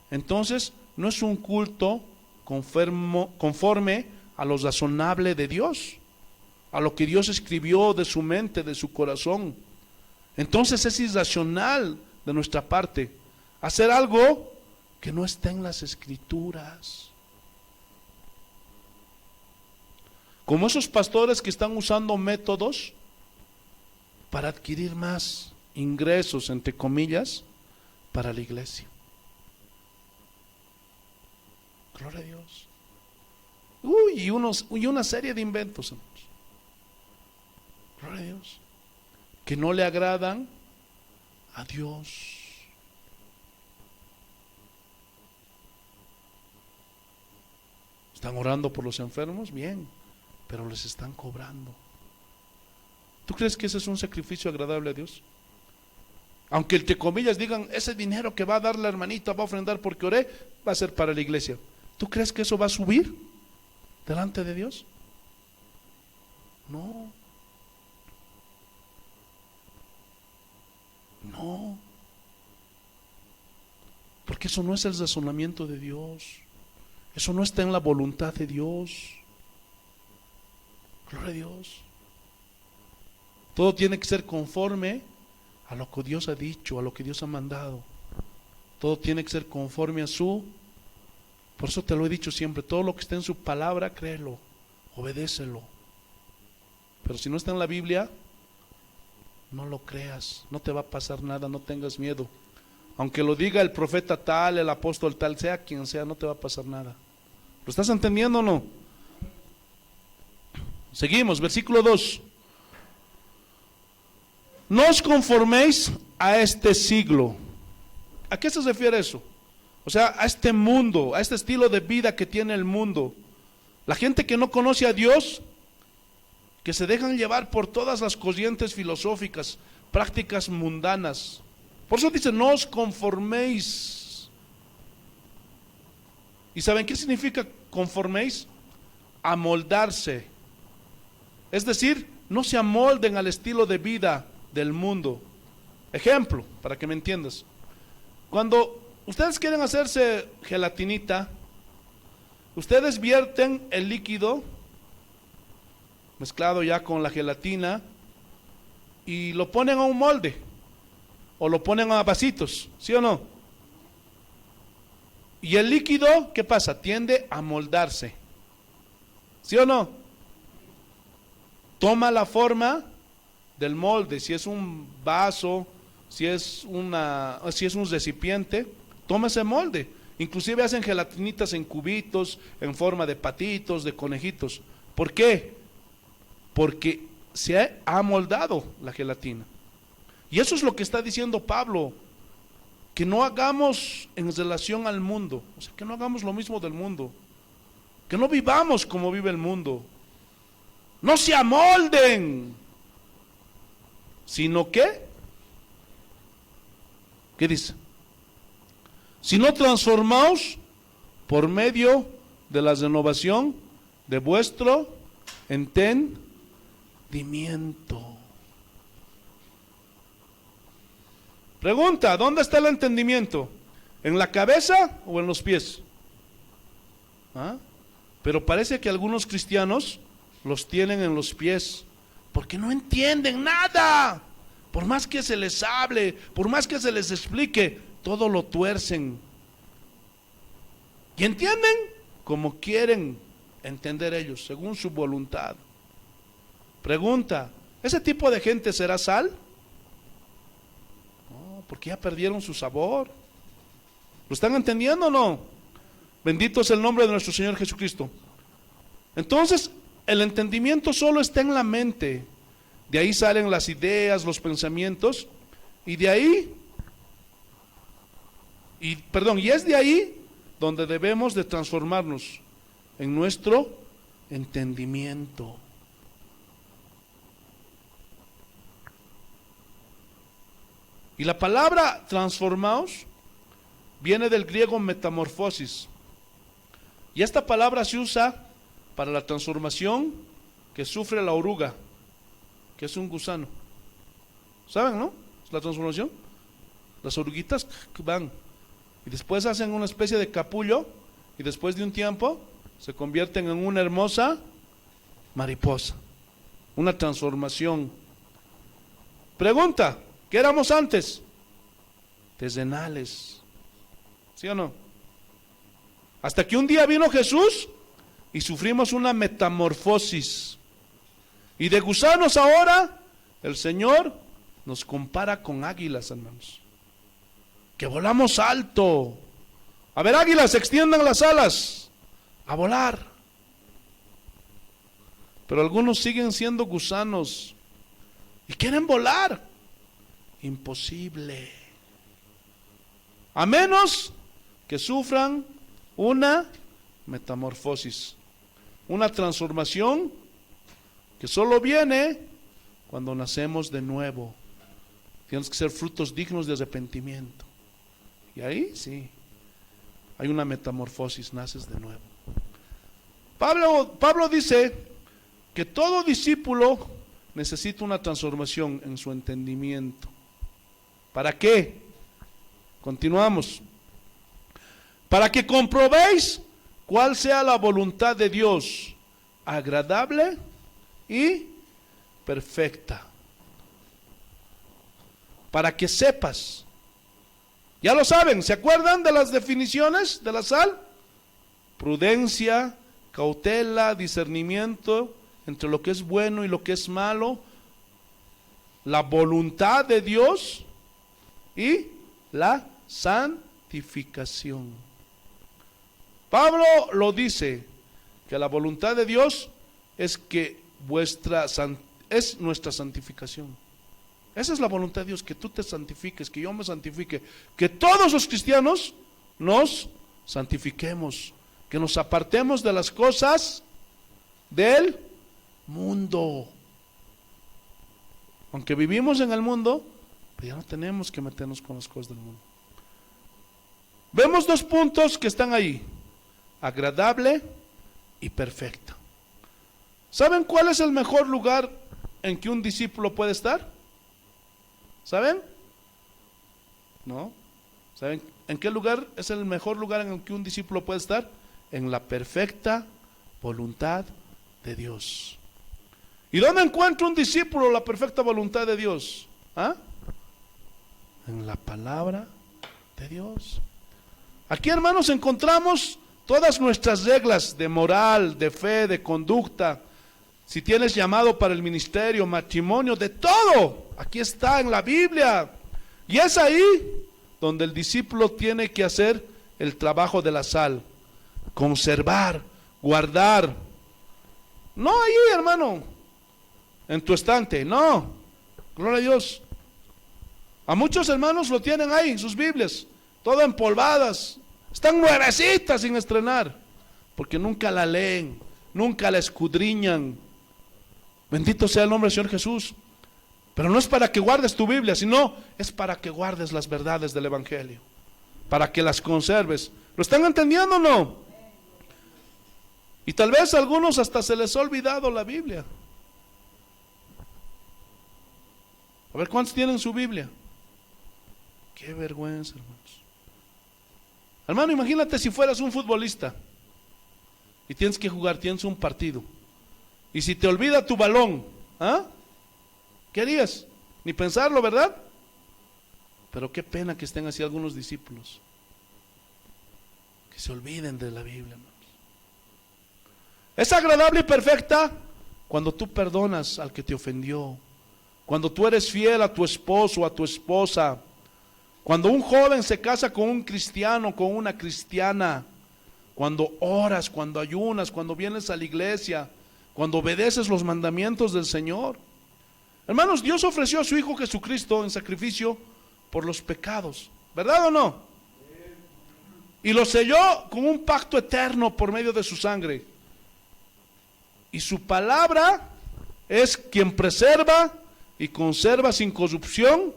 entonces no es un culto conforme a lo razonable de Dios, a lo que Dios escribió de su mente, de su corazón. Entonces es irracional de nuestra parte hacer algo que no está en las escrituras. Como esos pastores que están usando métodos para adquirir más ingresos, entre comillas, para la iglesia. Gloria a Dios. Y una serie de inventos, hermanos. Gloria a Dios. Que no le agradan a Dios. ¿Están orando por los enfermos? Bien, pero les están cobrando. ¿Tú crees que ese es un sacrificio agradable a Dios? Aunque entre comillas digan, ese dinero que va a dar la hermanita, va a ofrendar porque oré, va a ser para la iglesia. ¿Tú crees que eso va a subir delante de Dios? No. No. Porque eso no es el razonamiento de Dios. Eso no está en la voluntad de Dios. Gloria a Dios. Todo tiene que ser conforme a lo que Dios ha dicho, a lo que Dios ha mandado. Todo tiene que ser conforme a su. Por eso te lo he dicho siempre, todo lo que está en su palabra, créelo, obedécelo. Pero si no está en la Biblia, no lo creas, no te va a pasar nada, no tengas miedo. Aunque lo diga el profeta tal, el apóstol tal, sea quien sea, no te va a pasar nada. ¿Lo estás entendiendo o no? Seguimos, versículo 2. No os conforméis a este siglo. ¿A qué se refiere eso? O sea, a este mundo, a este estilo de vida que tiene el mundo. La gente que no conoce a Dios, que se dejan llevar por todas las corrientes filosóficas, prácticas mundanas. Por eso dice, no os conforméis. ¿Y saben qué significa conforméis? Amoldarse. Es decir, no se amolden al estilo de vida del mundo. Ejemplo, para que me entiendas. Cuando ustedes quieren hacerse gelatinita, ustedes vierten el líquido mezclado ya con la gelatina y lo ponen a un molde o lo ponen a vasitos, ¿sí o no? Y el líquido, ¿qué pasa? Tiende a moldarse, ¿sí o no? Toma la forma del molde, si es un vaso, si es un recipiente, toma ese molde. Inclusive hacen gelatinitas en cubitos, en forma de patitos, de conejitos. ¿Por qué? Porque se ha amoldado la gelatina. Y eso es lo que está diciendo Pablo, que no hagamos en relación al mundo, o sea, que no hagamos lo mismo del mundo, que no vivamos como vive el mundo, no se amolden, sino que, ¿qué dice? Sino transformaos por medio de la renovación de vuestro entendimiento. Pregunta, ¿dónde está el entendimiento? ¿En la cabeza o en los pies? ¿Ah? Pero parece que algunos cristianos los tienen en los pies, porque no entienden nada. Por más que se les hable, por más que se les explique, todo lo tuercen. Y entienden como quieren entender ellos, según su voluntad. Pregunta, ¿ese tipo de gente será sal? No, porque ya perdieron su sabor. ¿Lo están entendiendo o no? Bendito es el nombre de nuestro Señor Jesucristo. Entonces, el entendimiento solo está en la mente. De ahí salen las ideas, los pensamientos, y de ahí, y es de ahí donde debemos de transformarnos en nuestro entendimiento. Y la palabra transformaos viene del griego metamorfosis. Y esta palabra se usa para la transformación que sufre la oruga, que es un gusano. ¿Saben, no? La transformación. Las oruguitas van y después hacen una especie de capullo y después de un tiempo se convierten en una hermosa mariposa. Una transformación. Pregunta, ¿qué éramos antes? Terrenales. ¿Sí o no? Hasta que un día vino Jesús y sufrimos una metamorfosis. Y de gusanos ahora, el Señor nos compara con águilas, hermanos. Que volamos alto. A ver, águilas, extiendan las alas a volar. Pero algunos siguen siendo gusanos y quieren volar. Imposible. A menos que sufran una metamorfosis, una transformación que solo viene cuando nacemos de nuevo. Tienes que ser frutos dignos de arrepentimiento. Y ahí sí, hay una metamorfosis, naces de nuevo. Pablo dice que todo discípulo necesita una transformación en su entendimiento. ¿Para qué? Continuamos. Para que comprobéis cuál sea la voluntad de Dios, agradable y perfecta. Para que sepas. Ya lo saben, ¿se acuerdan de las definiciones de la sal? Prudencia, cautela, discernimiento entre lo que es bueno y lo que es malo, la voluntad de Dios y la santificación. Pablo lo dice, que la voluntad de Dios es que es nuestra santificación. Esa es la voluntad de Dios, que tú te santifiques, que yo me santifique, que todos los cristianos nos santifiquemos, que nos apartemos de las cosas del mundo. Aunque vivimos en el mundo, pero ya no tenemos que meternos con las cosas del mundo. Vemos dos puntos que están ahí: agradable y perfecta. ¿Saben cuál es el mejor lugar en que un discípulo puede estar? ¿Saben? ¿No? ¿Saben en qué lugar es el mejor lugar en el que un discípulo puede estar? En la perfecta voluntad de Dios. ¿Y dónde encuentra un discípulo la perfecta voluntad de Dios? ¿Ah? En la palabra de Dios. Aquí, hermanos, encontramos todas nuestras reglas de moral, de fe, de conducta. Si tienes llamado para el ministerio, matrimonio, de todo, aquí está en la Biblia. Y es ahí donde el discípulo tiene que hacer el trabajo de la sal: conservar, guardar. No ahí, hermano, en tu estante, no. Gloria a Dios. A muchos hermanos lo tienen ahí en sus Biblias, todo empolvadas, están nuevecitas sin estrenar, porque nunca la leen, nunca la escudriñan. Bendito sea el nombre del Señor Jesús. Pero no es para que guardes tu Biblia, sino es para que guardes las verdades del Evangelio, para que las conserves. ¿Lo están entendiendo o no? Y tal vez a algunos hasta se les ha olvidado la Biblia. A ver, ¿cuántos tienen su Biblia? Qué vergüenza, hermanos. Hermano, imagínate si fueras un futbolista y tienes que jugar, tienes un partido, y si te olvida tu balón, ¿ah? ¿Qué harías? Ni pensarlo, ¿verdad? Pero qué pena que estén así algunos discípulos, que se olviden de la Biblia, hermanos. Es agradable y perfecta cuando tú perdonas al que te ofendió, cuando tú eres fiel a tu esposo o a tu esposa, cuando un joven se casa con un cristiano, con una cristiana, cuando oras, cuando ayunas, cuando vienes a la iglesia, cuando obedeces los mandamientos del Señor. Hermanos, Dios ofreció a su Hijo Jesucristo en sacrificio por los pecados, ¿verdad o no? Y lo selló con un pacto eterno por medio de su sangre. Y su palabra es quien preserva y conserva sin corrupción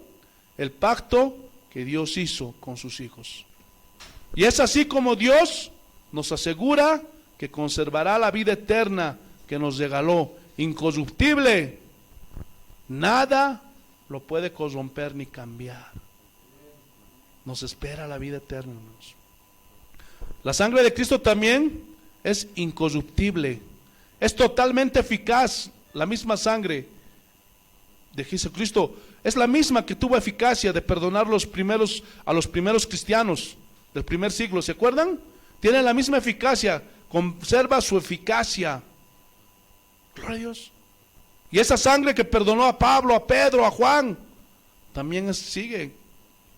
el pacto que Dios hizo con sus hijos. Y es así como Dios nos asegura que conservará la vida eterna que nos regaló, incorruptible. Nada lo puede corromper ni cambiar. Nos espera la vida eterna, hermanos. La sangre de Cristo también es incorruptible, es totalmente eficaz. La misma sangre de Jesucristo es la misma que tuvo eficacia de perdonar a los primeros cristianos del primer siglo. ¿Se acuerdan? Tiene la misma eficacia, conserva su eficacia. Gloria a Dios. Y esa sangre que perdonó a Pablo, a Pedro, a Juan, también sigue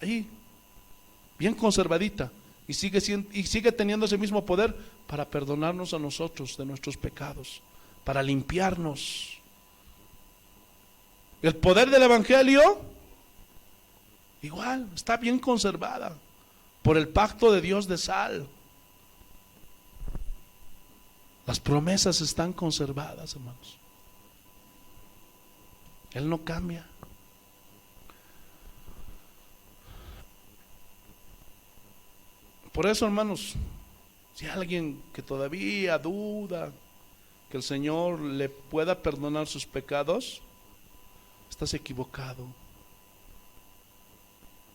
ahí, bien conservadita, y sigue teniendo ese mismo poder para perdonarnos a nosotros de nuestros pecados, para limpiarnos. El poder del Evangelio igual está bien conservada por el pacto de Dios de sal. Las promesas están conservadas, hermanos. Él no cambia. Por eso, hermanos, si hay alguien que todavía duda que el Señor le pueda perdonar sus pecados, estás equivocado,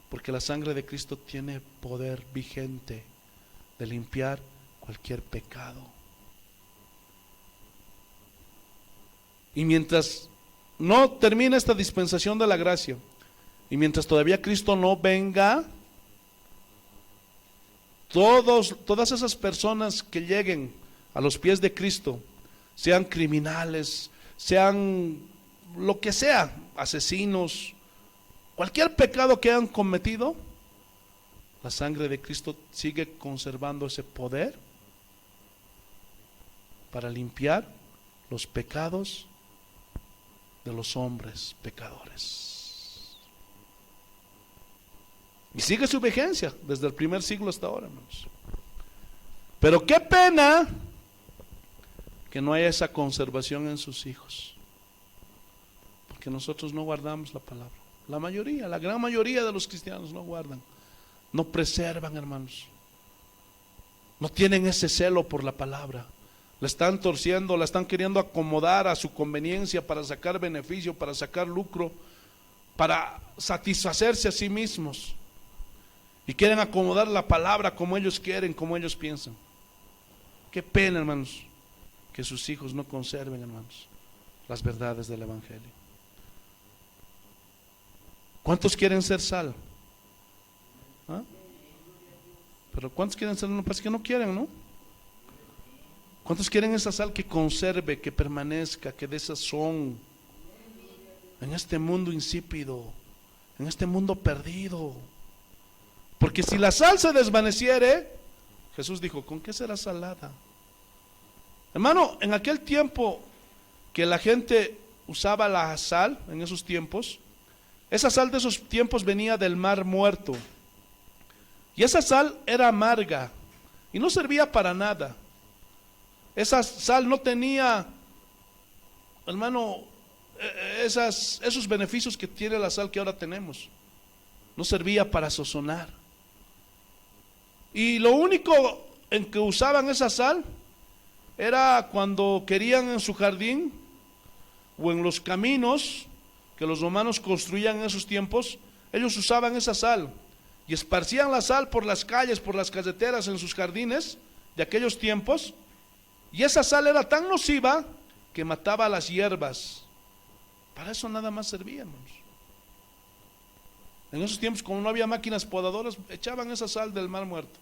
porque la sangre de Cristo tiene poder vigente de limpiar cualquier pecado. Y mientras no termine esta dispensación de la gracia, y mientras todavía Cristo no venga, todas esas personas que lleguen a los pies de Cristo, sean criminales, sean lo que sea, asesinos, cualquier pecado que hayan cometido, la sangre de Cristo sigue conservando ese poder para limpiar los pecados de los hombres pecadores. Y sigue su vigencia desde el primer siglo hasta ahora, hermanos. Pero qué pena que no haya esa conservación en sus hijos, porque nosotros no guardamos la palabra. La mayoría, la gran mayoría de los cristianos no guardan, no preservan, hermanos. No tienen ese celo por la palabra. La están torciendo, la están queriendo acomodar a su conveniencia para sacar beneficio, para sacar lucro, para satisfacerse a sí mismos. Y quieren acomodar la palabra como ellos quieren, como ellos piensan. Qué pena, hermanos, que sus hijos no conserven, hermanos, las verdades del Evangelio. ¿Cuántos quieren ser sal? ¿Ah? Pero ¿cuántos quieren ser? No, pues que no quieren, ¿no? ¿Cuántos quieren esa sal que conserve, que permanezca, que dé sazón en este mundo insípido, en este mundo perdido? Porque si la sal se desvaneciere, Jesús dijo, ¿con qué será salada? Hermano, en aquel tiempo que la gente usaba la sal, en esos tiempos, esa sal de esos tiempos venía del mar muerto. Y esa sal era amarga y no servía para nada. Esa sal no tenía, hermano, esos beneficios que tiene la sal que ahora tenemos. No servía para sazonar. Y lo único en que usaban esa sal era cuando querían en su jardín o en los caminos que los romanos construían en esos tiempos, ellos usaban esa sal y esparcían la sal por las calles, por las carreteras, en sus jardines de aquellos tiempos. Y esa sal era tan nociva que mataba a las hierbas. Para eso nada más servía, hermanos. En esos tiempos, como no había máquinas podadoras, echaban esa sal del mar muerto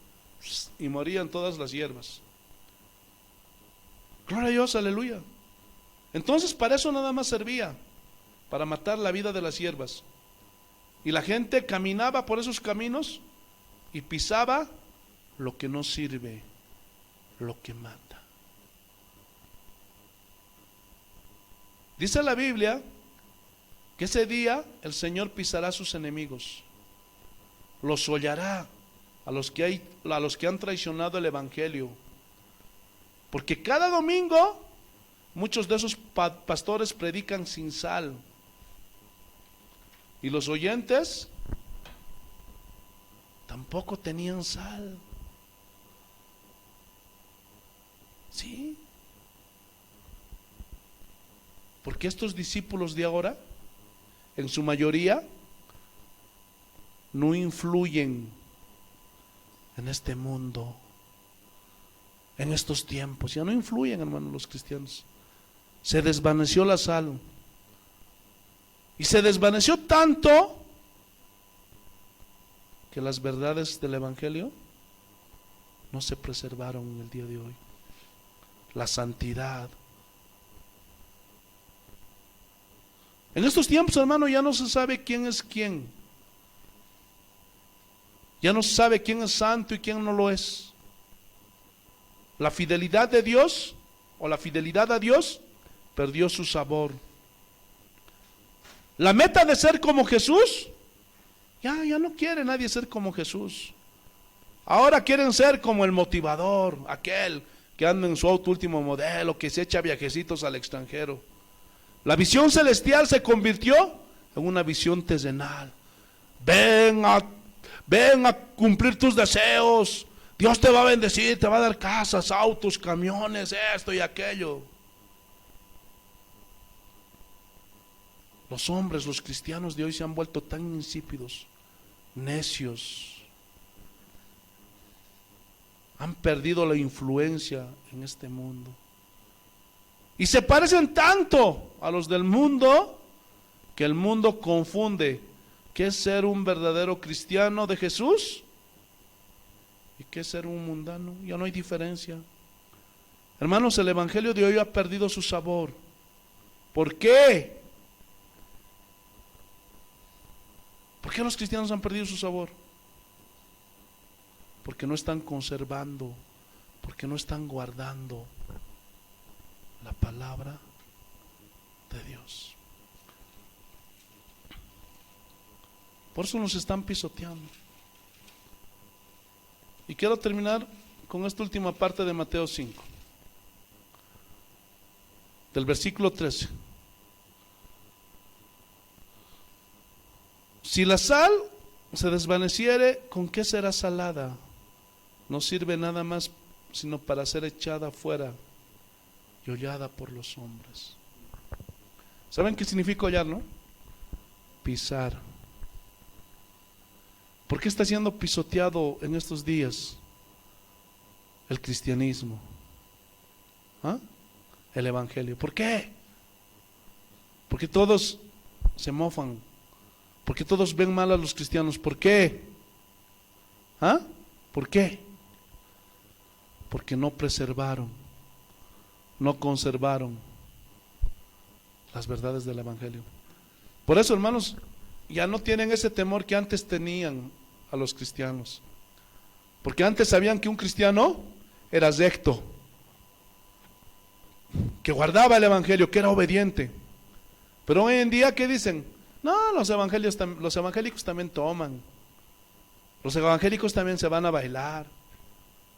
y morían todas las hierbas. Gloria a Dios, aleluya. Entonces para eso nada más servía, para matar la vida de las hierbas. Y la gente caminaba por esos caminos y pisaba lo que no sirve, lo que mata. Dice la Biblia que ese día el Señor pisará a sus enemigos, los hollará a los que han traicionado el Evangelio. Porque cada domingo muchos de esos pastores predican sin sal. Y los oyentes tampoco tenían sal. ¿Sí? Porque estos discípulos de ahora, en su mayoría, no influyen en este mundo, en estos tiempos. Ya no influyen, hermanos, los cristianos. Se desvaneció la sal. Y se desvaneció tanto que las verdades del Evangelio no se preservaron en el día de hoy. La santidad. En estos tiempos, hermano, ya no se sabe quién es quién. Ya no se sabe quién es santo y quién no lo es. La fidelidad de Dios o la fidelidad a Dios perdió su sabor. La meta de ser como Jesús, ya no quiere nadie ser como Jesús. Ahora quieren ser como el motivador, aquel que anda en su auto último modelo, que se echa viajecitos al extranjero. La visión celestial se convirtió en una visión terrenal. Ven a cumplir tus deseos. Dios te va a bendecir, te va a dar casas, autos, camiones, esto y aquello. Los hombres, los cristianos de hoy se han vuelto tan insípidos, necios. Han perdido la influencia en este mundo. Y se parecen tanto a los del mundo que el mundo confunde qué es ser un verdadero cristiano de Jesús y qué es ser un mundano. Ya no hay diferencia. Hermanos, el evangelio de hoy ha perdido su sabor. ¿Por qué? ¿Por qué los cristianos han perdido su sabor? Porque no están conservando, porque no están guardando la palabra de Dios. Por eso nos están pisoteando. Y quiero terminar con esta última parte de Mateo 5, del versículo 13. Si la sal se desvaneciere, ¿con qué será salada? No sirve nada más sino para ser echada fuera y hollada por los hombres. ¿Saben qué significa hollar, no? Pisar. ¿Por qué está siendo pisoteado en estos días el cristianismo? ¿Ah? El evangelio. ¿Por qué? Porque todos se mofan. Porque todos ven mal a los cristianos. ¿Por qué? ¿Ah? ¿Por qué? Porque no preservaron, no conservaron las verdades del evangelio. Por eso, hermanos, ya no tienen ese temor que antes tenían a los cristianos. Porque antes sabían que un cristiano era recto, que guardaba el evangelio, que era obediente. Pero hoy en día, ¿qué dicen? No, los evangélicos también toman. Los evangélicos también se van a bailar.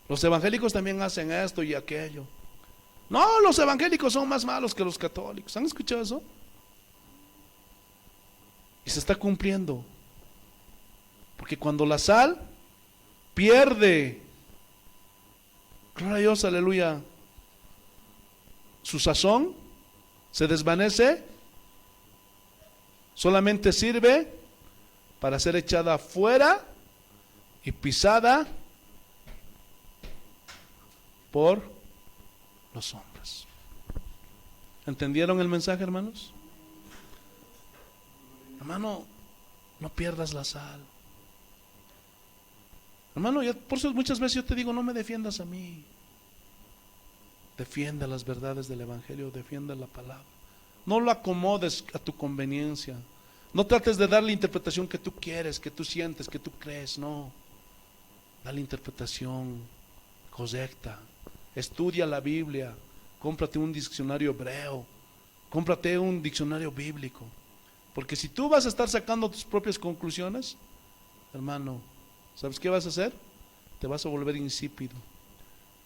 Los evangélicos también hacen esto y aquello. No, los evangélicos son más malos que los católicos. ¿Han escuchado eso? Y se está cumpliendo. Porque cuando la sal pierde, gloria a Dios, aleluya, su sazón, se desvanece, solamente sirve para ser echada afuera y pisada por los hombres. ¿Entendieron el mensaje, hermanos? Hermano, no pierdas la sal. Hermano, por eso muchas veces yo te digo, no me defiendas a mí. Defienda las verdades del evangelio, defienda la palabra. No lo acomodes a tu conveniencia. No trates de dar la interpretación que tú quieres, que tú sientes, que tú crees. No, da la interpretación correcta. Estudia la Biblia. Cómprate un diccionario hebreo. Cómprate un diccionario bíblico. Porque si tú vas a estar sacando tus propias conclusiones, hermano, ¿sabes qué vas a hacer? Te vas a volver insípido.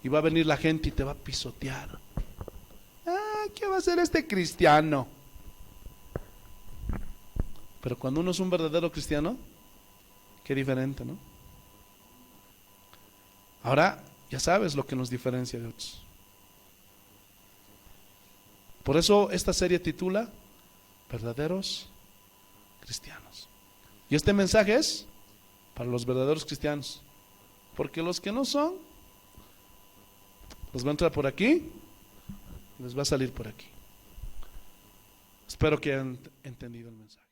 Y va a venir la gente y te va a pisotear. ¿Qué va a hacer este cristiano? Pero cuando uno es un verdadero cristiano, qué diferente, ¿no? Ahora ya sabes lo que nos diferencia de otros. Por eso esta serie titula Verdaderos Cristianos. Y este mensaje es para los verdaderos cristianos. Porque los que no son, les va a entrar por aquí, les va a salir por aquí. Espero que hayan entendido el mensaje.